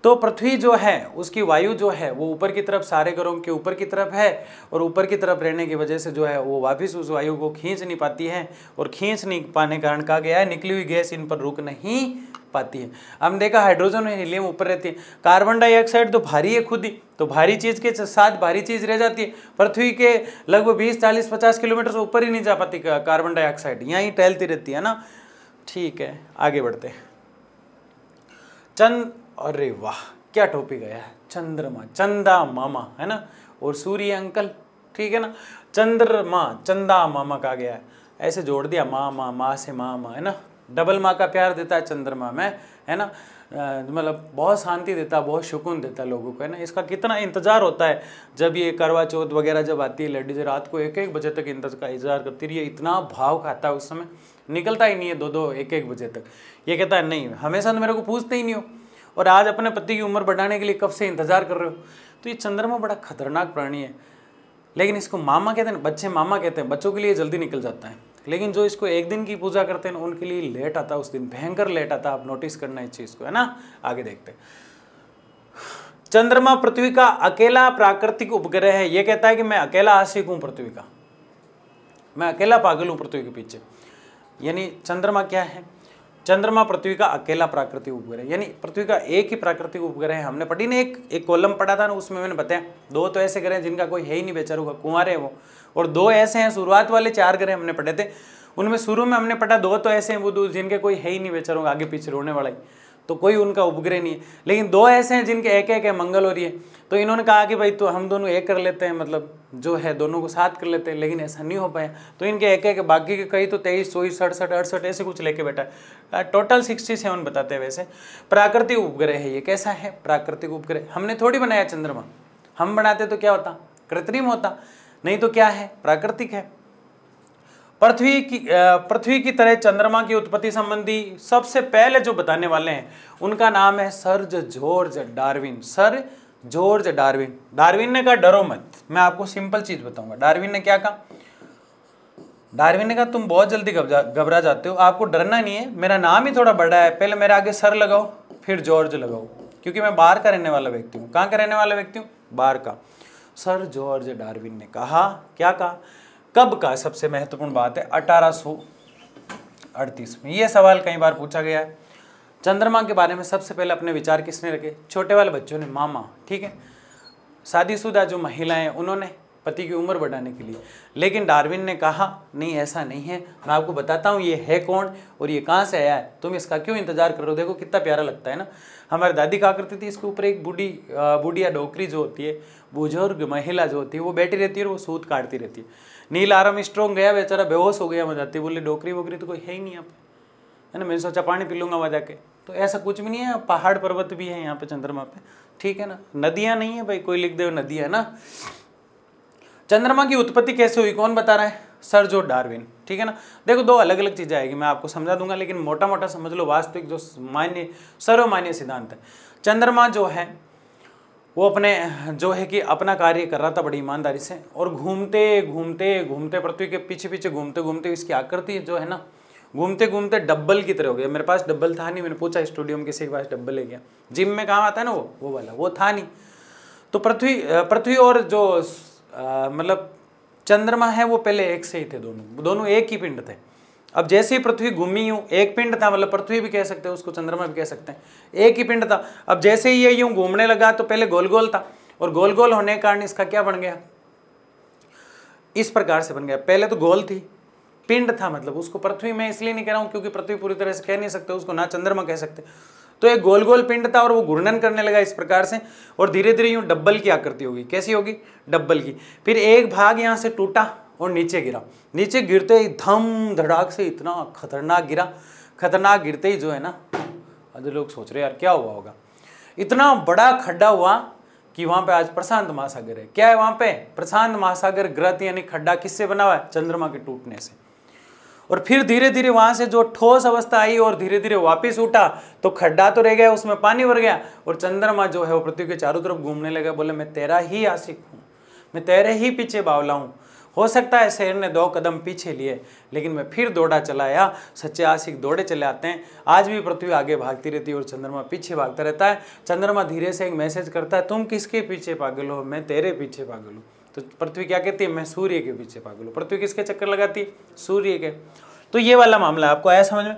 [SPEAKER 1] तो पृथ्वी जो है उसकी वायु जो है वो ऊपर की तरफ, सारे ग्रहों के ऊपर की तरफ है, और ऊपर की तरफ रहने की वजह से जो है वो वापस उस वायु को खींच नहीं पाती है, और खींच नहीं पाने के कारण कहा गया है निकली हुई गैस इन पर रुक नहीं पाती है। हमने देखा हाइड्रोजन और हीलियम ऊपर रहती है, कार्बन डाइऑक्साइड तो भारी है खुद ही, तो भारी चीज़ के साथ भारी चीज़ रह जाती है। पृथ्वी के लगभग 20, 40, 50 किलोमीटर से ऊपर ही नहीं जा पाती कार्बन डाइऑक्साइड, यहाँ ही टहलती रहती है ना। ठीक है, आगे बढ़ते हैं। चंद, अरे वाह क्या टॉपिक है, चंद्रमा, चंदा मामा है ना, और सूर्य अंकल, ठीक है ना। चंद्रमा, चंदा मामा कहा गया है, ऐसे जोड़ दिया, माँ माँ, माँ से माँ माँ, है ना। डबल माँ का प्यार देता है चंद्रमा में, है ना। मतलब बहुत शांति देता है, बहुत सुकून देता है लोगों को, है ना। इसका कितना इंतजार होता है जब ये करवा चौथ वगैरह जब आती है, लेडीज रात को 1-1 बजे तक इंतजार करती रही है। इतना भाव खाता है उस समय, निकलता ही नहीं है 2-2, 1-1 बजे तक। ये कहता है नहीं, हमेशा तो मेरे को पूछते ही नहीं हो, और आज अपने पति की उम्र बढ़ाने के लिए कब से इंतजार कर रहे हो। तो ये चंद्रमा बड़ा खतरनाक प्राणी है। लेकिन इसको मामा कहते हैं, बच्चे मामा कहते हैं, बच्चों के लिए जल्दी निकल जाता है। लेकिन जो इसको एक दिन की पूजा करते हैं उनके लिए लेट आता है, उस दिन भयंकर लेट आता है। आप नोटिस करना इस चीज को, है ना। आगे देखते हैं। चंद्रमा पृथ्वी का अकेला प्राकृतिक उपग्रह है। ये कहता है कि मैं अकेला आशिक हूं पृथ्वी का, मैं अकेला पागल हूं पृथ्वी के पीछे। यानी चंद्रमा क्या है? चंद्रमा पृथ्वी का अकेला प्राकृतिक उपग्रह, यानी पृथ्वी का एक ही प्राकृतिक उपग्रह है। हमने पढ़ी ने एक कॉलम पढ़ा था ना, उसमें मैंने बताया 2 तो ऐसे ग्रह जिनका कोई है ही नहीं, बेचारों का कुंवारे हैं वो, और 2 ऐसे हैं शुरुआत वाले 4 ग्रह हमने पढ़े थे, उनमें शुरू में हमने पढ़ा 2 तो ऐसे हैं बुध जिनके कोई है ही नहीं, बेचारों का आगे पीछे रोने वाला ही, तो कोई उनका उपग्रह नहीं है। लेकिन 2 ऐसे हैं जिनके एक है मंगल और ये, तो इन्होंने कहा कि भाई तो हम दोनों एक कर लेते हैं, मतलब जो है दोनों को साथ कर लेते हैं, लेकिन ऐसा नहीं हो पाया। तो इनके एक बाकी के कई तो 23, 24, 67, 68 ऐसे कुछ लेके बैठा है। टोटल 67 बताते हैं। वैसे प्राकृतिक उपग्रह है ये। कैसा है? प्राकृतिक उपग्रह। हमने थोड़ी बनाया चंद्रमा, हम बनाते तो क्या होता? कृत्रिम होता, नहीं तो क्या है? प्राकृतिक है। पृथ्वी की तरह चंद्रमा की उत्पत्ति संबंधी सबसे पहले जो बताने वाले हैं उनका नाम है sir George Darwin. Sir George Darwin. Darwin ने कहा डरो मत, मैं आपको सिंपल चीज बताऊंगा। डार्विन ने क्या कहा? डार्विन ने कहा तुम बहुत जल्दी घबरा जाते हो, आपको डरना नहीं है, मेरा नाम ही थोड़ा बड़ा है, पहले मेरे आगे सर लगाओ फिर जॉर्ज लगाओ, क्योंकि मैं बाहर का रहने वाला व्यक्ति हूँ। कहाँ का रहने वाला व्यक्ति हूँ? बाहर का। सर जॉर्ज डार्विन ने कहा, क्या कहा? कब का? सबसे महत्वपूर्ण बात है 1838 में। यह सवाल कई बार पूछा गया है। चंद्रमा के बारे में सबसे पहले अपने विचार किसने रखे? छोटे वाले बच्चों ने, मामा, ठीक है। शादीशुदा जो महिलाएं उन्होंने पति की उम्र बढ़ाने के लिए। लेकिन डार्विन ने कहा नहीं, ऐसा नहीं है, मैं आपको बताता हूँ ये है कौन और ये कहाँ से आया है, तुम इसका क्यों इंतजार कर रहे हो? देखो कितना प्यारा लगता है ना। हमारी दादी कहा करती थी इसके ऊपर एक बूढ़िया डोकरी जो होती है, बुजुर्ग महिला जो होती है, वो बैठी रहती है और वो सूत काटती रहती है। नील आर्मस्ट्रांग गया बेचारा, बेहोश हो गया, मजा आती, बोले डोकरी वोकरी तो कोई है ही नहीं यहाँ पे, है ना। मैंने सोचा पानी पी लूंगा वहाँ जाके, तो ऐसा कुछ भी नहीं है। पहाड़ पर्वत भी है यहाँ पे चंद्रमा पे, ठीक है ना। नदियाँ नहीं है भाई, कोई लिख दे नदियाँ, है ना। चंद्रमा की उत्पत्ति कैसे हुई कौन बता रहा है? सर जॉर्ज डार्विन, ठीक है ना। देखो 2 अलग अलग चीजें आएगी, मैं आपको समझा दूंगा, लेकिन मोटा मोटा समझ लो। वास्तविक जो सर्वमान्य सिद्धांत है, चंद्रमा जो है वो अपने जो है कि अपना कार्य कर रहा था बड़ी ईमानदारी से, और घूमते घूमते घूमते पृथ्वी के पीछे पीछे घूमते घूमते इसकी आकृति जो है ना, घूमते घूमते डब्बल की तरह हो गया। मेरे पास डब्बल था नहीं, मैंने पूछा स्टूडियो में किसी के पास डब्बल है क्या, जिम में काम आता है ना वो वाला, वो था नहीं। तो पृथ्वी और जो मतलब चंद्रमा है वो पहले एक से ही थे, दोनों एक ही पिंड थे। अब जैसे ही पृथ्वी घूमी यूं, एक पिंड था, मतलब पृथ्वी भी कह सकते हैं उसको, चंद्रमा भी कह सकते हैं, एक ही पिंड था। अब जैसे ही ये यूं घूमने लगा तो पहले गोल गोल था, और गोल गोल होने के कारण इसका क्या बन गया? इस प्रकार से बन गया। पहले तो गोल थी, पिंड था, मतलब उसको पृथ्वी में इसलिए नहीं कह रहा हूं क्योंकि पृथ्वी पूरी तरह से कह नहीं सकते उसको, ना चंद्रमा कह सकते। तो एक गोल गोल पिंड था और वो घूर्णन करने लगा इस प्रकार से, और धीरे धीरे यूं डब्बल की आकृति होगी। कैसी होगी? डब्बल की। फिर एक भाग यहां से टूटा और नीचे गिरा। नीचे गिरते ही धम धड़ाक से इतना खतरनाक गिरा, खतरनाक गिरते ही जो है ना, आज लोग सोच रहे यार क्या हुआ होगा, इतना बड़ा खड्डा हुआ कि वहां पे आज प्रशांत महासागर है। क्या है वहां पे? प्रशांत महासागर ग्रत, यानी खड्डा किससे बना हुआ है? चंद्रमा के टूटने से। और फिर धीरे धीरे वहां से जो ठोस अवस्था आई और धीरे धीरे वापस उठा, तो खड्डा तो रह गया, उसमें पानी भर गया, और चंद्रमा जो है वो पृथ्वी के चारों तरफ घूमने लगा। बोले मैं तेरा ही आशिक हूँ, मैं तेरे ही पीछे बावला हूँ। हो सकता है शेर ने 2 कदम पीछे लिए, लेकिन मैं फिर दौड़ा चला आया। सच्चे आशिक दौड़े चले आते हैं। आज भी पृथ्वी आगे भागती रहती है और चंद्रमा पीछे भागता रहता है। चंद्रमा धीरे से एक मैसेज करता है, तुम किसके पीछे पागल हो? मैं तेरे पीछे पागल हूँ। तो पृथ्वी क्या कहती है? मैं सूर्य के पीछे पागल हूँ। पृथ्वी किसके चक्कर लगाती है? सूर्य के। तो ये वाला मामला आपको आया समझ में?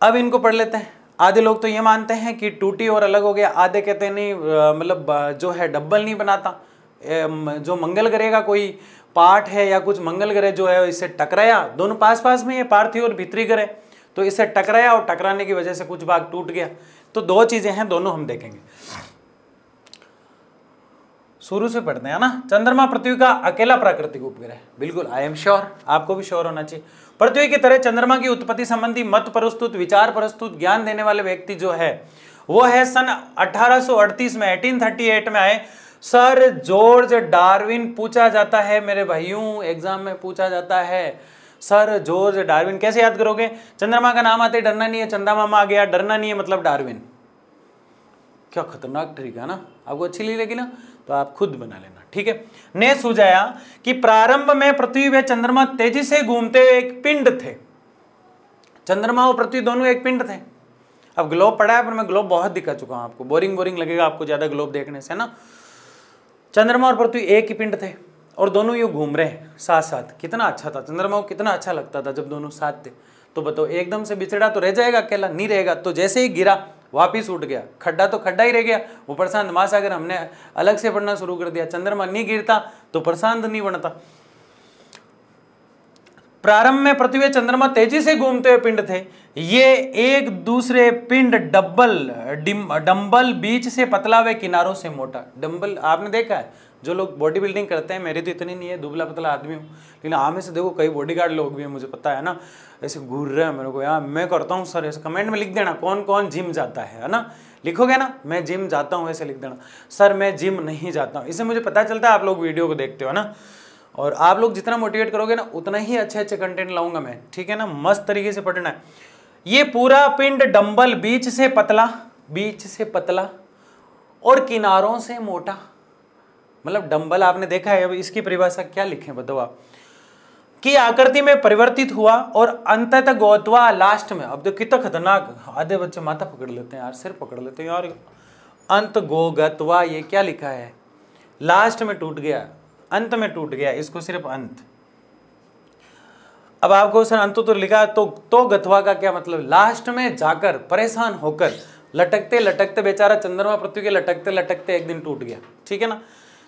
[SPEAKER 1] अब इनको पढ़ लेते हैं। आधे लोग तो ये मानते हैं कि टूटी और अलग हो गया, आधे कहते हैं नहीं, मतलब जो है डब्बल नहीं बनाता। जो मंगल ग्रह का कोई पार्ट है या कुछ मंगल ग्रह जो है इससे टकराया, दोनों पास पास में, ये पार्थिव और भीतरी ग्रह, तो इससे टकराया और टकराने की वजह से कुछ भाग टूट गया। तो 2 चीजें हैं, दोनों हम देखेंगे। शुरू से पढ़ते हैं ना। चंद्रमा पृथ्वी का अकेला प्राकृतिक उपग्रह, बिल्कुल आई एम श्योर, आपको भी श्योर होना चाहिए। पृथ्वी की तरह चंद्रमा की उत्पत्ति संबंधी मत प्रस्तुत, विचार प्रस्तुत, ज्ञान देने वाले व्यक्ति जो है वो है सन 1838 में 1838 में आए सर जॉर्ज डार्विन। पूछा जाता है मेरे भाइयों, एग्जाम में पूछा जाता है सर जॉर्ज डार्विन। कैसे याद करोगे? चंद्रमा का नाम आते डरना नहीं है, चंदा मामा आ गया, डरना नहीं है मतलब डार्विन। क्या खतरनाक तरीका है ना, आपको अच्छी नहीं लगी ना? तो आप खुद बना लेना, ठीक है। ने सुझाया कि प्रारंभ में पृथ्वी व चंद्रमा तेजी से घूमते एक पिंड थे। चंद्रमा और पृथ्वी दोनों एक पिंड थे। अब ग्लोब पड़ा है, पर मैं ग्लोब बहुत दिखा चुका हूं आपको, बोरिंग लगेगा आपको ज्यादा ग्लोब देखने से ना। चंद्रमा और पृथ्वी एक ही पिंड थे और दोनों यूं घूम रहे हैं साथ साथ। कितना अच्छा था, चंद्रमा को कितना अच्छा लगता था जब दोनों साथ थे। तो बताओ एकदम से बिछड़ा तो रह जाएगा, अकेला नहीं रहेगा। तो जैसे ही गिरा वापिस उठ गया, खड्डा तो खड्डा ही रह गया। वो प्रशांत महासागर हमने अलग से पढ़ना शुरू कर दिया। चंद्रमा नहीं गिरता तो प्रशांत नहीं बनता। प्रारंभ में पृथ्वी व चंद्रमा तेजी से घूमते हुए पिंड थे। ये एक दूसरे पिंड डंबल बीच से पतला व किनारों से मोटा। डंबल आपने देखा है, जो लोग बॉडी बिल्डिंग करते हैं, मेरी तो इतनी नहीं है, दुबला पतला आदमी हूँ, लेकिन आप में से देखो कई बॉडीगार्ड लोग भी हैं, मुझे पता है ना, ऐसे घूर रहे हैं मेरे को यार। मैं करता हूँ सर, ऐसे कमेंट में लिख देना कौन कौन जिम जाता है ना, लिखोगे ना मैं जिम जाता हूँ, ऐसे लिख देना सर मैं जिम नहीं जाता हूँ। इससे मुझे पता चलता है आप लोग वीडियो को देखते हो ना, और आप लोग जितना मोटिवेट करोगे ना उतना ही अच्छे अच्छे कंटेंट लाऊंगा मैं, ठीक है ना। मस्त तरीके से पढ़ना है। ये पूरा पिंड डंबल बीच से पतला और किनारों से मोटा। मतलब डंबल आपने देखा है, अब इसकी परिभाषा क्या लिखें बताओ आप, की आकृति में परिवर्तित हुआ और अंततः गोतवा लास्ट में। अब देखो कितना खतरनाक, आधे बच्चे माथा पकड़ लेते हैं यार, सिर पकड़ लेते हैं यार। अंत गोगतवा, ये क्या लिखा है, लास्ट में टूट गया, अंत में टूट गया, इसको सिर्फ अंत। अब आपको सर अंत तो लिखा तो गथवा का क्या मतलब, लास्ट में जाकर परेशान होकर लटकते लटकते बेचारा चंद्रमा पृथ्वी के लटकते लटकते एक दिन टूट गया, ठीक है ना।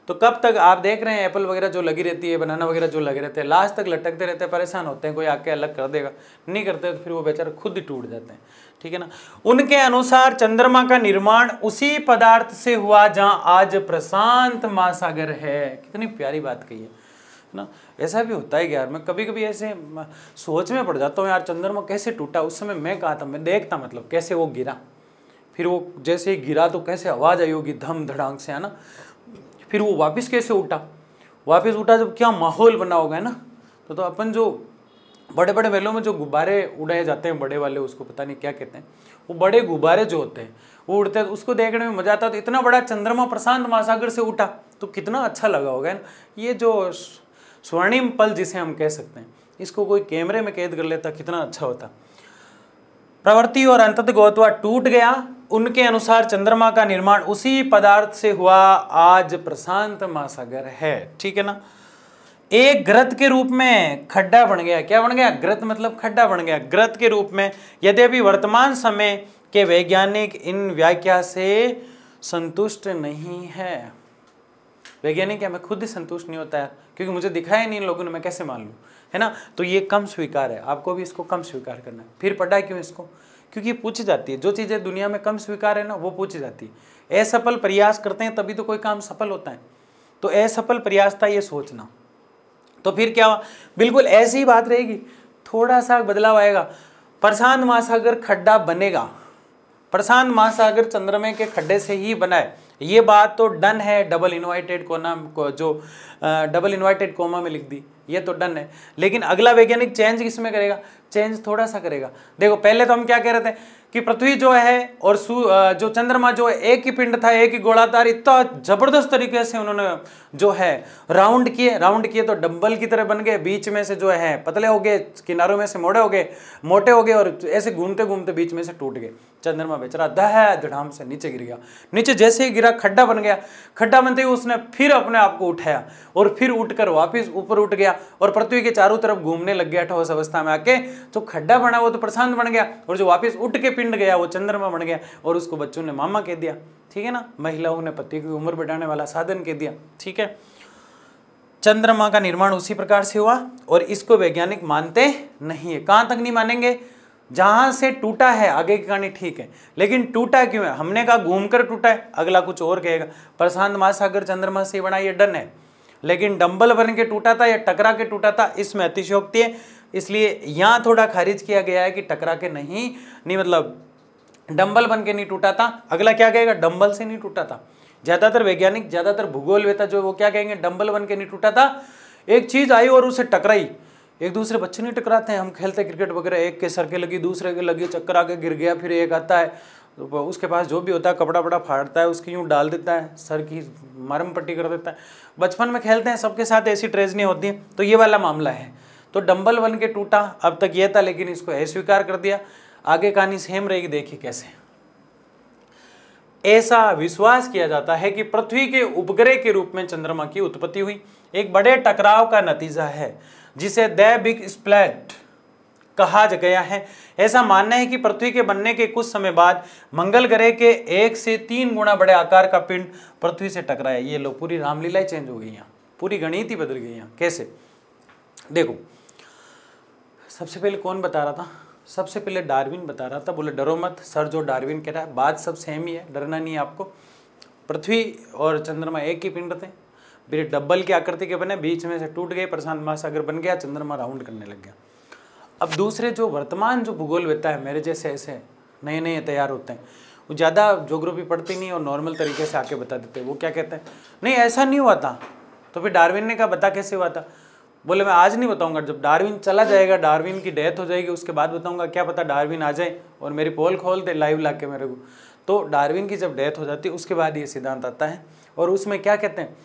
[SPEAKER 1] तो कब तक आप देख रहे हैं एप्पल वगैरह जो लगी रहती है, बनाना वगैरह जो लगे रहते हैं, लास्ट तक लटकते रहते हैं, परेशान होते हैं, कोई आके अलग कर देगा, नहीं करते तो फिर वो बेचारे खुद ही टूट जाते हैं, ठीक है ना। उनके अनुसार चंद्रमा का निर्माण उसी पदार्थ से हुआ जहां आज प्रशांत महासागर है। कितनी प्यारी बात कही है ना। ऐसा भी होता है कि यार मैं कभी कभी ऐसे सोच में पड़ जाता हूँ यार, चंद्रमा कैसे टूटा, उस समय मैं कहा था, मैं देखता मतलब कैसे वो गिरा, फिर वो जैसे ही गिरा तो कैसे आवाज आई होगी धम धड़ांग से, है ना। फिर वो वापस कैसे उठा, वापस उठा जब क्या माहौल बना होगा, है ना। तो अपन जो बड़े बड़े मेलों में जो गुब्बारे उड़ाए जाते हैं बड़े वाले, उसको पता नहीं क्या कहते हैं, वो बड़े गुब्बारे जो होते हैं वो उड़ते हैं, उसको देखने में मजा आता है। तो इतना बड़ा चंद्रमा प्रशांत महासागर से उठा तो कितना अच्छा लगा होगा ना। ये जो स्वर्णिम पल जिसे हम कह सकते हैं, इसको कोई कैमरे में कैद कर लेता कितना अच्छा होता। प्रवृत्ति और अंततः गोतवा टूट गया। उनके अनुसार चंद्रमा का निर्माण उसी पदार्थ से हुआ आज प्रशांत महासागर है, ठीक है ना। एक गर्त के रूप में खड्डा बन गया। क्या बन गया, गर्त मतलब खड्डा बन गया। गर्त के रूप में, यद्यपि वर्तमान समय के वैज्ञानिक इन व्याख्या से संतुष्ट नहीं है। वैज्ञानिक क्या, मैं खुद ही संतुष्ट नहीं होता है, क्योंकि मुझे दिखाया नहीं इन लोगों ने, मैं कैसे मान लूँ, है ना। तो ये कम स्वीकार है, आपको भी इसको कम स्वीकार करना है। फिर पढ़ा क्यों इसको, क्योंकि पूछी जाती है, जो चीज़ें दुनिया में कम स्वीकार है ना वो पूछी जाती है। असफल प्रयास करते हैं तभी तो कोई काम सफल होता है। तो असफल प्रयास था ये सोचना। तो फिर क्या हुआ, बिल्कुल ऐसी ही बात रहेगी, थोड़ा सा बदलाव आएगा। प्रशांत महासागर खड्डा बनेगा, प्रशांत महासागर चंद्रमा के खड्डे से ही बना है, ये बात तो डन है। डबल इन्वर्टेड कोमा में लिख दी, ये तो डन है। लेकिन अगला वैज्ञानिक चेंज किसमें करेगा, चेंज थोड़ा सा करेगा। देखो पहले तो हम क्या कह रहे थे कि पृथ्वी जो है और जो चंद्रमा जो है एक ही पिंड था, एक ही गोलाकार, इतना जबरदस्त तरीके से उन्होंने जो है राउंड किए तो डंबल की तरह बन गए। बीच में से जो है पतले हो गए, किनारों में से मोटे हो गए और ऐसे घूमते घूमते बीच में से टूट गए। चंद्रमा बेचारा धड़ाम से नीचे गिर गया। नीचे जैसे ही गिरा खड्डा बन गया, खड्डा बनते ही उसने फिर अपने आप को उठाया और फिर उठकर वापस ऊपर उठ गया और पृथ्वी के चारों तरफ घूमने लग गया ठोस अवस्था में आके। जो खड्डा बना वो तो प्रशांत बन गया और जो वापस उठ के पिंड गया वो चंद्रमा बन गया और उसको बच्चों ने मामा कह दिया, ठीक है ना। महिलाओं ने पति की उम्र बढ़ाने वाला साधन कह दिया, ठीक है। चंद्रमा का निर्माण उसी प्रकार से हुआ और इसको वैज्ञानिक मानते नहीं है। कहां तक नहीं मानेंगे, जहां से टूटा है, आगे की कहानी ठीक है, लेकिन टूटा क्यों है, हमने कहा घूमकर टूटा है, अगला कुछ और कहेगा। प्रशांत महासागर चंद्रमा से बना, ये डन है, लेकिन डंबल बन के टूटा था या टकरा के टूटा था, इसमें अतिशयोक्ति है। इसलिए यहां थोड़ा खारिज किया गया है कि टकरा के नहीं मतलब डंबल बन के नहीं टूटा था। अगला क्या कहेगा, डंबल से नहीं टूटा था। ज्यादातर वैज्ञानिक, ज्यादातर भूगोलवेता जो वो क्या कहेंगे, डंबल बन के नहीं टूटा था, एक चीज आई और उसे टकराई। एक दूसरे बच्चे नहीं टकराते हैं, हम खेलते क्रिकेट वगैरह, एक के सर के लगी, दूसरे के लगी, चक्कर आके गिर गया, फिर एक आता है तो उसके पास जो भी होता है कपड़ा वपड़ा फाड़ता है, उसकी यूँ डाल देता है, सर की मरहम पट्टी कर देता है। बचपन में खेलते हैं, सबके साथ ऐसी ट्रेजनी होती है। तो ये वाला मामला है। तो डंबल बन के टूटा, अब तक ये था, लेकिन इसको अस्वीकार कर दिया। आगे कहानी सेम रहेगी, देखिए कैसे। ऐसा विश्वास किया जाता है कि पृथ्वी के उपग्रह के रूप में चंद्रमा की उत्पत्ति हुई, एक बड़े टकराव का नतीजा है जिसे द बिग स्प्लैट कहा गया है। ऐसा मानना है कि पृथ्वी के बनने के कुछ समय बाद मंगल ग्रह के 1 से 3 गुना बड़े आकार का पिंड पृथ्वी से टकराया। ये लो, पूरी रामलीला ही चेंज हो गई यहाँ, पूरी गणित ही बदल गई यहाँ। कैसे देखो, सबसे पहले कौन बता रहा था? सबसे पहले डार्विन बता रहा था। बोले डरो मत सर, जो डार्विन कह रहा है बात सब सेम ही है, डरना नहीं है आपको। पृथ्वी और चंद्रमा एक ही पिंड थे, फिर डब्बल की आकृति के बने, बीच में से टूट गए, प्रशांत महासागर बन गया, चंद्रमा राउंड करने लग गया। अब दूसरे जो वर्तमान जो भूगोलवेत्ता है, मेरे जैसे ऐसे नए नए तैयार होते हैं, वो ज़्यादा ज्योग्राफी पढ़ते नहीं और नॉर्मल तरीके से आके बता देते हैं। वो क्या कहते हैं, नहीं ऐसा नहीं हुआ था। तो फिर डार्विन ने कहा बता कैसे हुआ था? बोले मैं आज नहीं बताऊंगा, जब डार्विन चला जाएगा, डार्विन की डेथ हो जाएगी, उसके बाद बताऊंगा। क्या पता डार्विन आ जाए और मेरी पोल खोल दे लाइव ला के मेरे को। तो डार्विन की जब डेथ हो जाती है उसके बाद ये सिद्धांत आता है। और उसमें क्या कहते हैं,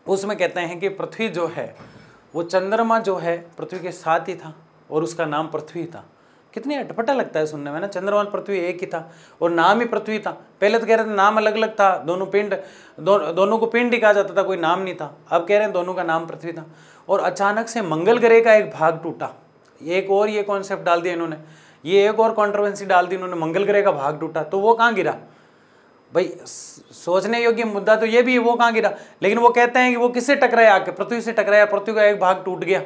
[SPEAKER 1] उसमें कहते हैं कि पृथ्वी जो है वो चंद्रमा जो है पृथ्वी के साथ ही था और उसका नाम पृथ्वी था। कितनी अटपटा लगता है सुनने में ना, चंद्रमा और पृथ्वी एक ही था और नाम ही पृथ्वी था। पहले तो कह रहे थे नाम अलग अलग था, दोनों पिंड, दोनों को पिंड ही कहा जाता था, कोई नाम नहीं था। अब कह रहे हैं दोनों का नाम पृथ्वी था। और अचानक से मंगल ग्रह का एक भाग टूटा। एक और ये कॉन्सेप्ट डाल दिया इन्होंने, ये एक और कॉन्ट्रोवर्सी डाल दी इन्होंने, मंगल ग्रह का भाग टूटा। तो वो कहाँ गिरा भाई? सोचने योग्य मुद्दा तो ये भी है, वो कहाँ गिरा? लेकिन वो कहते हैं कि वो किससे टकराया? आके पृथ्वी से टकराया, पृथ्वी का एक भाग टूट गया।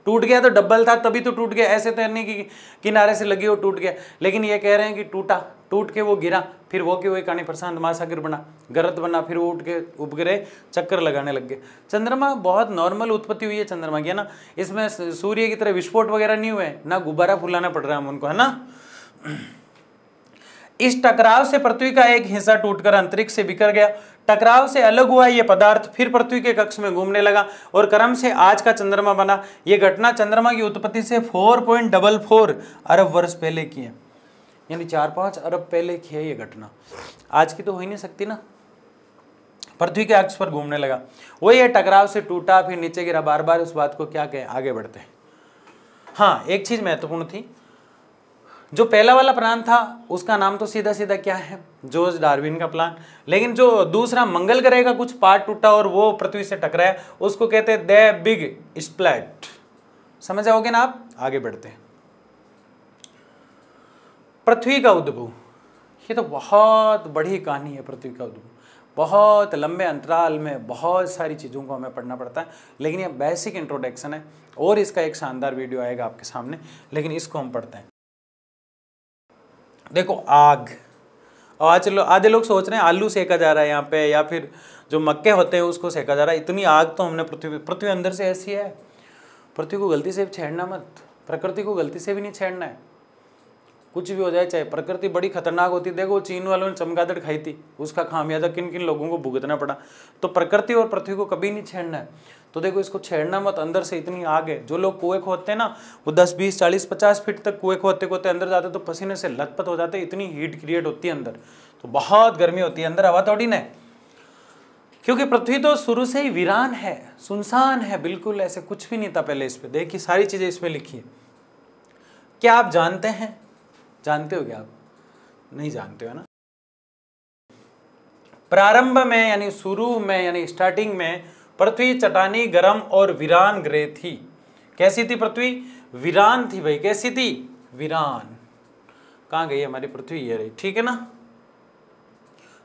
[SPEAKER 1] टूट गया तो डबल था तभी तो टूट गया, ऐसे तो नहीं कि किनारे से लगी हो टूट गया। लेकिन ये कह रहे हैं कि टूटा, टूट के वो गिरा, फिर वो की वही कहानी, प्रशांत महासागर बना, गर्त बना, फिर वो उठ के उपग्रह चक्कर लगाने लग गए। चंद्रमा बहुत नॉर्मल उत्पत्ति हुई है चंद्रमा की, है ना। इसमें सूर्य की तरह विस्फोट वगैरह नहीं हुए, ना गुब्बारा फुलाना पड़ रहा है उनको, है ना। इस टकराव से पृथ्वी का एक हिस्सा टूटकर अंतरिक्ष से बिखर गया। टकराव से अलग हुआ ये पदार्थ फिर पृथ्वी के कक्ष में घूमने लगा और क्रम से आज का चंद्रमा बना। ये घटना चंद्रमा की उत्पत्ति से 4.44 अरब वर्ष पहले की है, यानी 4-5 अरब पहले की है ये घटना। आज की तो हो ही नहीं सकती ना। पृथ्वी के अक्ष पर घूमने लगा, वो ये टकराव से टूटा फिर नीचे गिरा। बार बार उस बात को क्या कहें, आगे बढ़ते हैं। हाँ, एक चीज महत्वपूर्ण थी, जो पहला वाला प्लान था उसका नाम तो सीधा सीधा क्या है, जॉर्ज डार्विन का प्लान। लेकिन जो दूसरा मंगल ग्रह का कुछ पार्ट टूटा और वो पृथ्वी से टकराया, उसको कहते हैं द बिग स्प्लैट। समझ आओगे ना आप? आगे बढ़ते हैं। पृथ्वी का उद्भव, ये तो बहुत बड़ी कहानी है। पृथ्वी का उद्भव बहुत लंबे अंतराल में बहुत सारी चीज़ों को हमें पढ़ना पड़ता है, लेकिन ये बेसिक इंट्रोडक्शन है और इसका एक शानदार वीडियो आएगा आपके सामने, लेकिन इसको हम पढ़ते हैं। देखो आग, आज आधे लोग सोच रहे हैं आलू सेका जा रहा है यहाँ पे, या फिर जो मक्के होते हैं उसको सेका जा रहा है। इतनी आग तो हमने पृथ्वी अंदर से ऐसी है। पृथ्वी को गलती से छेड़ना मत, प्रकृति को गलती से भी नहीं छेड़ना है। कुछ भी हो जाए, चाहे प्रकृति बड़ी खतरनाक होती है। देखो चीन वालों ने चमगादड़ खाई थी, उसका खामियाजा किन किन लोगों को भुगतना पड़ा। तो प्रकृति और पृथ्वी को कभी नहीं छेड़ना है। तो देखो इसको छेड़ना मत, अंदर से इतनी आग है। जो लोग कुएं खोदते हैं ना, वो 10, 20, 40, 50 फीट तक कुएं खोदते खोदते अंदर जाते तो पसीने से लथपथ हो जाते, इतनी हीट क्रिएट होती है अंदर, तो बहुत गर्मी होती है अंदर, हवा थोड़ी ना। क्योंकि पृथ्वी तो शुरू से ही वीरान है, सुनसान है, बिल्कुल ऐसे कुछ भी नहीं था पहले इस पे। देखिए सारी चीजें इसमें लिखी है। क्या आप जानते हैं? जानते हो क्या आप? नहीं जानते हो ना। प्रारंभ में यानी शुरू में यानी स्टार्टिंग में पृथ्वी चटानी, गर्म और वीरान ग्रह थी। कैसी थी पृथ्वी? वीरान थी भाई। कैसी थी? वीरान। कहाँ गई हमारी पृथ्वी? ये रही, ठीक है ना।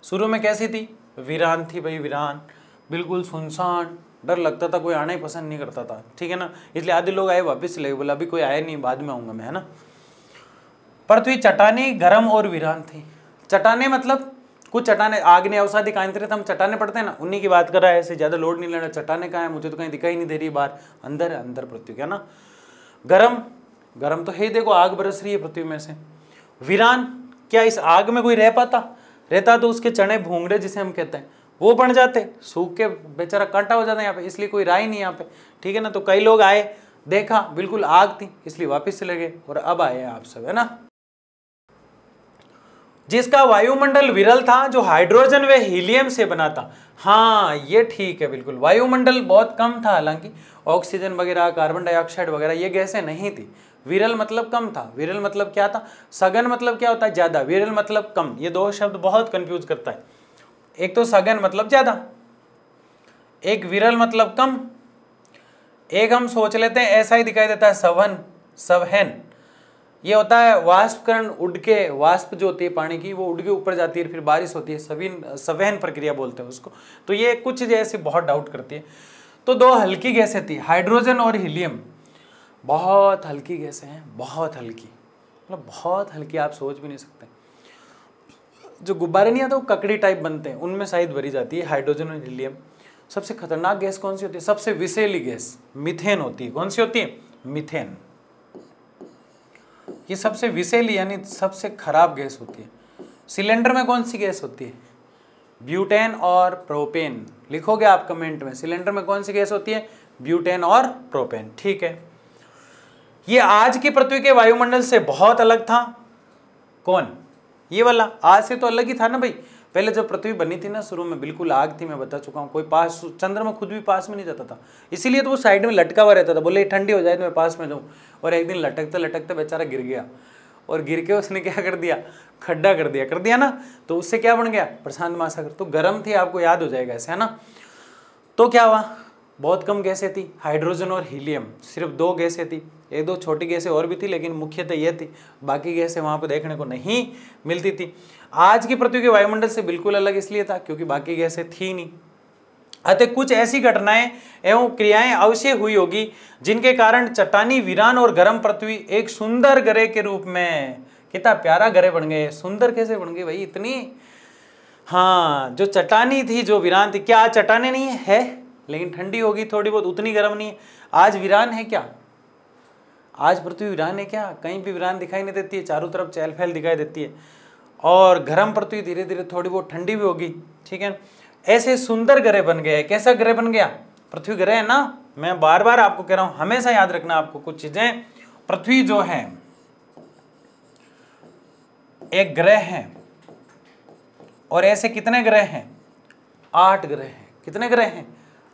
[SPEAKER 1] शुरू में कैसी थी? वीरान थी भाई, वीरान, बिल्कुल सुनसान, डर लगता था, कोई आना ही पसंद नहीं करता था, ठीक है ना। इसलिए आधे लोग आए वापस चले गए, बोला अभी कोई आया नहीं, बाद में आऊंगा मैं, है ना। पृथ्वी चटानी, गर्म और वीरान थी। चटाने मतलब कुछ चटाने, आग्नेय अवसादी कांतरित हम चटाने पढ़ते हैं ना, उन्हीं की बात कर रहा है। ऐसे ज्यादा लोड नहीं लेना। चटाने कहाँ है? मुझे तो कहीं दिखाई नहीं दे रही बाहर, अंदर है, अंदर पृथ्वी का ना। गर्म, गर्म तो है ही, देखो आग बरस रही है पृथ्वी में से। वीरान, क्या इस आग में कोई रह पाता? रहता तो उसके चने भूंगड़े जिसे हम कहते हैं वो बन जाते, सूख के बेचारा कांटा हो जाता है यहाँ पे, इसलिए कोई रहा ही नहीं यहाँ पे, ठीक है ना। तो कई लोग आए, देखा बिल्कुल आग थी, इसलिए वापिस चले गए और अब आए आप सब, है ना। जिसका वायुमंडल विरल था, जो हाइड्रोजन व हीलियम से बना था। हाँ ये ठीक है, बिल्कुल वायुमंडल बहुत कम था, हालांकि ऑक्सीजन वगैरह, कार्बन डाइऑक्साइड वगैरह ये गैसें नहीं थी। विरल मतलब कम था, विरल मतलब क्या था, सघन मतलब क्या होता है, ज्यादा, विरल मतलब कम। ये दो शब्द बहुत कंफ्यूज करता है। एक तो सघन मतलब ज्यादा, एक विरल मतलब कम, एक हम सोच लेते हैं ऐसा ही दिखाई देता है सवन, सवहन। ये होता है वाष्पकरण उड़ के, वाष्प जो होती है पानी की वो उड़ के ऊपर जाती है, फिर बारिश होती है, सवहन प्रक्रिया बोलते हैं उसको। तो ये कुछ जैसे बहुत डाउट करती है। तो दो हल्की गैसें थी, हाइड्रोजन और हीलियम। बहुत हल्की गैसें हैं, बहुत हल्की, मतलब बहुत हल्की, आप सोच भी नहीं सकते। जो गुब्बारे नहीं आते वो ककड़ी टाइप बनते हैं, उनमें शायद भरी जाती है हाइड्रोजन और हीलियम। सबसे खतरनाक गैस कौन सी होती है, सबसे विषैली गैस मीथेन होती है। कौन सी होती है, मीथेन। ये सबसे विषैली यानी सबसे खराब गैस होती है। सिलेंडर में कौन सी गैस होती है, ब्यूटेन और प्रोपेन। लिखोगे आप कमेंट में, सिलेंडर में कौन सी गैस होती है, ब्यूटेन और प्रोपेन। ठीक है, ये आज की पृथ्वी के वायुमंडल से बहुत अलग था। कौन, ये वाला आज से तो अलग ही था ना भाई। पहले जब पृथ्वी बनी थी ना, शुरू में बिल्कुल आग थी, मैं बता चुका हूँ। कोई पास, चंद्रमा खुद भी पास में नहीं जाता था, इसीलिए तो वो साइड में लटका हुआ रहता था। बोले ठंडी हो जाए तो मैं पास में जाऊँ। और एक दिन लटकते लटकते बेचारा गिर गया, और गिर के उसने क्या कर दिया, खड्डा कर दिया ना, तो उससे क्या बन गया, प्रशांत महासागर। तो गर्म थी, आपको याद हो जाएगा ऐसे, है ना। तो क्या हुआ, बहुत कम गैसें थी, हाइड्रोजन और हीलियम, सिर्फ दो गैसें थी। एक दो छोटी गैसें और भी थी, लेकिन मुख्यतः ये थी, बाकी गैसें वहाँ पर देखने को नहीं मिलती थी। आज की पृथ्वी के वायुमंडल से बिल्कुल अलग इसलिए था क्योंकि बाकी गैसें थी नहीं। अतः कुछ ऐसी घटनाएं एवं क्रियाएं अवश्य हुई होगी जिनके कारण चट्टानी, वीरान और गर्म पृथ्वी एक सुंदर ग्रह के रूप में, कितना प्यारा ग्रह बन गए। सुंदर कैसे बन गए भाई इतनी, हाँ जो चट्टानी थी, जो वीरान थी, क्या आज चट्टाने नहीं है, लेकिन ठंडी होगी थोड़ी बहुत, उतनी गर्म नहीं है। आज वीरान है क्या, आज पृथ्वी वीरान है क्या, कहीं भी वीरान दिखाई नहीं देती है, चारों तरफ चहल पहल दिखाई देती है। और गर्म पृथ्वी धीरे धीरे थोड़ी बहुत ठंडी भी होगी, ठीक है। ऐसे सुंदर ग्रह बन गए। कैसा ग्रह बन गया, पृथ्वी ग्रह है ना। मैं बार बार आपको कह रहा हूं, हमेशा याद रखना आपको कुछ चीजें। पृथ्वी जो है एक ग्रह है, और ऐसे कितने ग्रह हैं, 8 ग्रह हैं। कितने ग्रह हैं,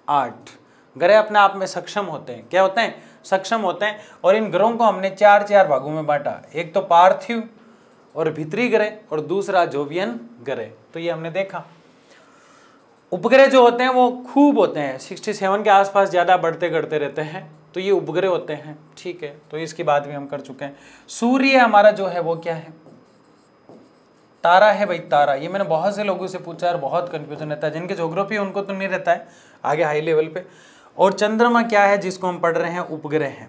[SPEAKER 1] 8 ग्रह अपने आप में सक्षम होते हैं। क्या होते हैं, सक्षम होते हैं। और इन ग्रहों को हमने 4 भागों में बांटा। एक तो पार्थिव और भीतरी ग्रह, और दूसरा जोवियन ग्रह। तो ये हमने देखा। उपग्रह जो होते हैं वो खूब होते हैं, 67 के आसपास ज़्यादा बढ़ते घटते रहते हैं, तो ये उपग्रह होते हैं, ठीक है। तो इसकी बात भी हम कर चुके हैं। सूर्य हमारा जो है वो क्या है, तारा है भाई, तारा। ये मैंने बहुत से लोगों से पूछा और बहुत कंफ्यूजन रहता है, जिनके ज्योग्राफी उनको तो नहीं रहता है आगे हाई लेवल पे। और चंद्रमा क्या है जिसको हम पढ़ रहे हैं, उपग्रह है।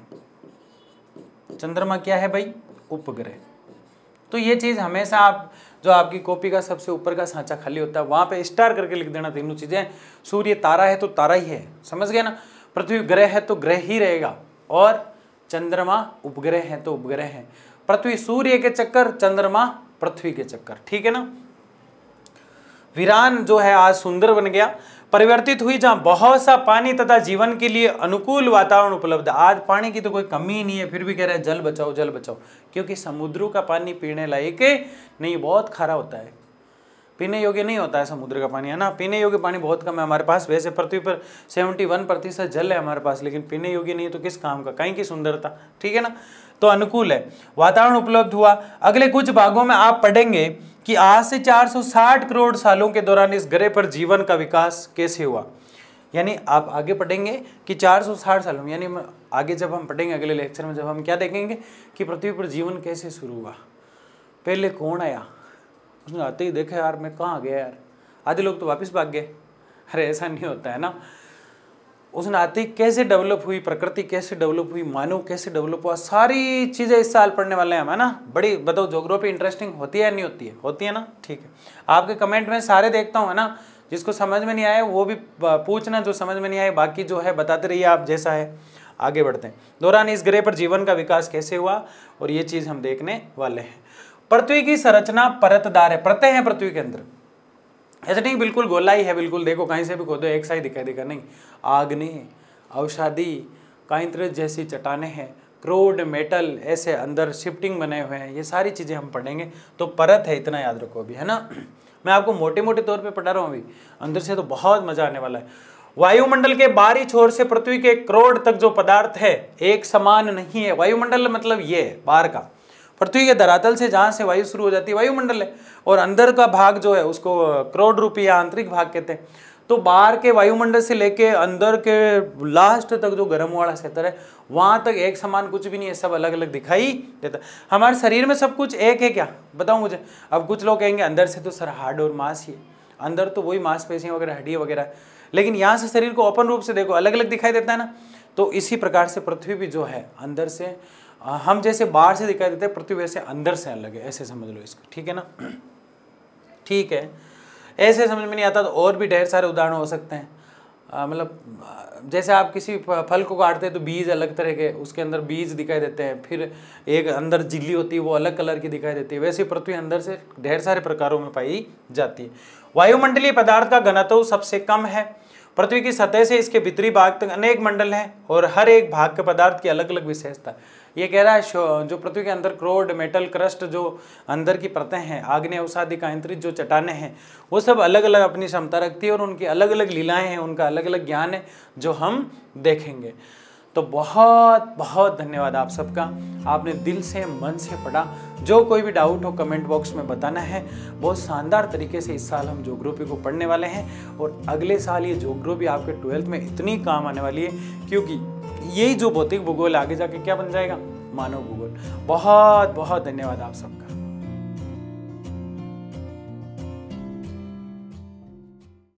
[SPEAKER 1] चंद्रमा क्या है भाई, उपग्रह। तो ये चीज़ हमेशा आप, जो आपकी कॉपी का सबसे ऊपर का सांचा खाली होता है वहाँ पे स्टार करके लिख देना तीनों चीज़ें। सूर्य तारा है तो तारा ही है, समझ गए ना। पृथ्वी ग्रह है तो ग्रह ही रहेगा, और चंद्रमा उपग्रह है तो उपग्रह है। पृथ्वी सूर्य के चक्कर, चंद्रमा पृथ्वी के चक्कर, ठीक है ना। वीरान जो है आज सुंदर बन गया, परिवर्तित हुई, जहां बहुत सा पानी तथा जीवन के लिए अनुकूल वातावरण उपलब्ध है। आज पानी की तो कोई कमी नहीं है, फिर भी कह रहे हैं जल बचाओ जल बचाओ, क्योंकि समुद्रों का पानी पीने लायक नहीं, बहुत खारा होता है, पीने योग्य नहीं होता है समुद्र का पानी, है ना। पीने योग्य पानी बहुत कम है हमारे पास। वैसे पृथ्वी पर 71% जल है हमारे पास, लेकिन पीने योग्य नहीं है तो किस काम का, कहीं की सुंदरता, ठीक है ना। तो अनुकूल है, वातावरण उपलब्ध हुआ। अगले कुछ भागों में आप पढ़ेंगे कि आज से 460 करोड़ सालों के दौरान इस ग्रह पर जीवन का विकास कैसे हुआ। यानी आप आगे पढ़ेंगे कि 460 सालों में, यानी आगे जब हम पढ़ेंगे अगले लेक्चर में, जब हम क्या देखेंगे कि पृथ्वी पर जीवन कैसे शुरू हुआ, पहले कौन आया, उसने आते ही देखा यार मैं कहाँ गया यार, आधे लोग तो वापस भाग गए। अरे ऐसा नहीं होता है ना। उसने आते ही कैसे डेवलप हुई प्रकृति, कैसे डेवलप हुई मानव, कैसे डेवलप हुआ, सारी चीज़ें इस साल पढ़ने वाले हैं हम, है ना। बड़ी बताओ ज्योग्राफी इंटरेस्टिंग होती है या नहीं होती है, होती है ना, ठीक है। आपके कमेंट में सारे देखता हूँ, है ना। जिसको समझ में नहीं आया वो भी पूछना, जो समझ में नहीं आए बाकी जो है बताते रहिए आप, जैसा है। आगे बढ़ते हैं। दौरान इस ग्रह पर जीवन का विकास कैसे हुआ, और ये चीज़ हम देखने वाले हैं। पृथ्वी की संरचना परतदार है, परतें हैं पृथ्वी के अंदर, ऐसा नहीं बिल्कुल गोलाई है, बिल्कुल देखो कहीं से भी खोदो एक सा ही दिखाई देगा, नहीं। आग्नेय, अवसादी, काइंत्र जैसी चट्टानें हैं, क्रूड मेटल ऐसे अंदर शिफ्टिंग बने हुए हैं, ये सारी चीज़ें हम पढ़ेंगे। तो परत है, इतना याद रखो अभी, है ना। मैं आपको मोटे मोटे तौर पे पढ़ा रहा हूँ अभी, अंदर से तो बहुत मजा आने वाला है। वायुमंडल के बाहरी छोर से पृथ्वी के क्रोड तक जो पदार्थ है एक समान नहीं है। वायुमंडल मतलब ये है बाहर का, पृथ्वी के धरातल से जहां से वायु शुरू हो जाती है वायुमंडल है, और अंदर का भाग जो है उसको क्रोड रूपी या आंतरिक भाग कहते हैं। तो बाहर के वायुमंडल से लेके अंदर के लास्ट तक जो गर्म वाला क्षेत्र है वहां तक एक समान कुछ भी नहीं है, सब अलग अलग दिखाई देता है। हमारे शरीर में सब कुछ एक है क्या, बताओ मुझे। अब कुछ लोग कहेंगे अंदर से तो सर हार्ड और मांस ही है, अंदर तो वही मांसपेशियां वगैरह हड्डियां वगैरह, लेकिन यहाँ से शरीर को ओपन रूप से देखो अलग अलग दिखाई देता है ना। तो इसी प्रकार से पृथ्वी भी जो है अंदर से, हम जैसे बाहर से दिखाई देते हैं, पृथ्वी वैसे अंदर से अलग है, ऐसे समझ लो इसको, ठीक है ना। ठीक है, ऐसे समझ में नहीं आता तो और भी ढेर सारे उदाहरण हो सकते हैं। मतलब जैसे आप किसी फल को काटते हैं तो बीज अलग तरह के उसके अंदर बीज दिखाई देते हैं, फिर एक अंदर झिल्ली होती है वो अलग कलर की दिखाई देती है, वैसे पृथ्वी अंदर से ढेर सारे प्रकारों में पाई जाती है। वायुमंडलीय पदार्थ का घनत्व सबसे कम है। पृथ्वी की सतह से इसके भीतरी भाग तक अनेक मंडल हैं और हर एक भाग के पदार्थ की अलग अलग विशेषता। ये कह रहा है जो पृथ्वी के अंदर क्रोड मेटल क्रस्ट जो अंदर की परतें हैं, आग्नेय अवसादिक आंतरिक जो चट्टानें हैं, वो सब अलग अलग अपनी क्षमता रखती है और उनकी अलग अलग लीलाएं हैं, उनका अलग अलग ज्ञान है जो हम देखेंगे। तो बहुत बहुत धन्यवाद आप सबका, आपने दिल से मन से पढ़ा। जो कोई भी डाउट हो कमेंट बॉक्स में बताना है। बहुत शानदार तरीके से इस साल हम ज्योग्राफी को पढ़ने वाले हैं और अगले साल ये ज्योग्राफी आपके 12th में इतनी काम आने वाली है, क्योंकि यही जो भौतिक भूगोल आगे जाके क्या बन जाएगा, मानव भूगोल। बहुत बहुत धन्यवाद आप सबका।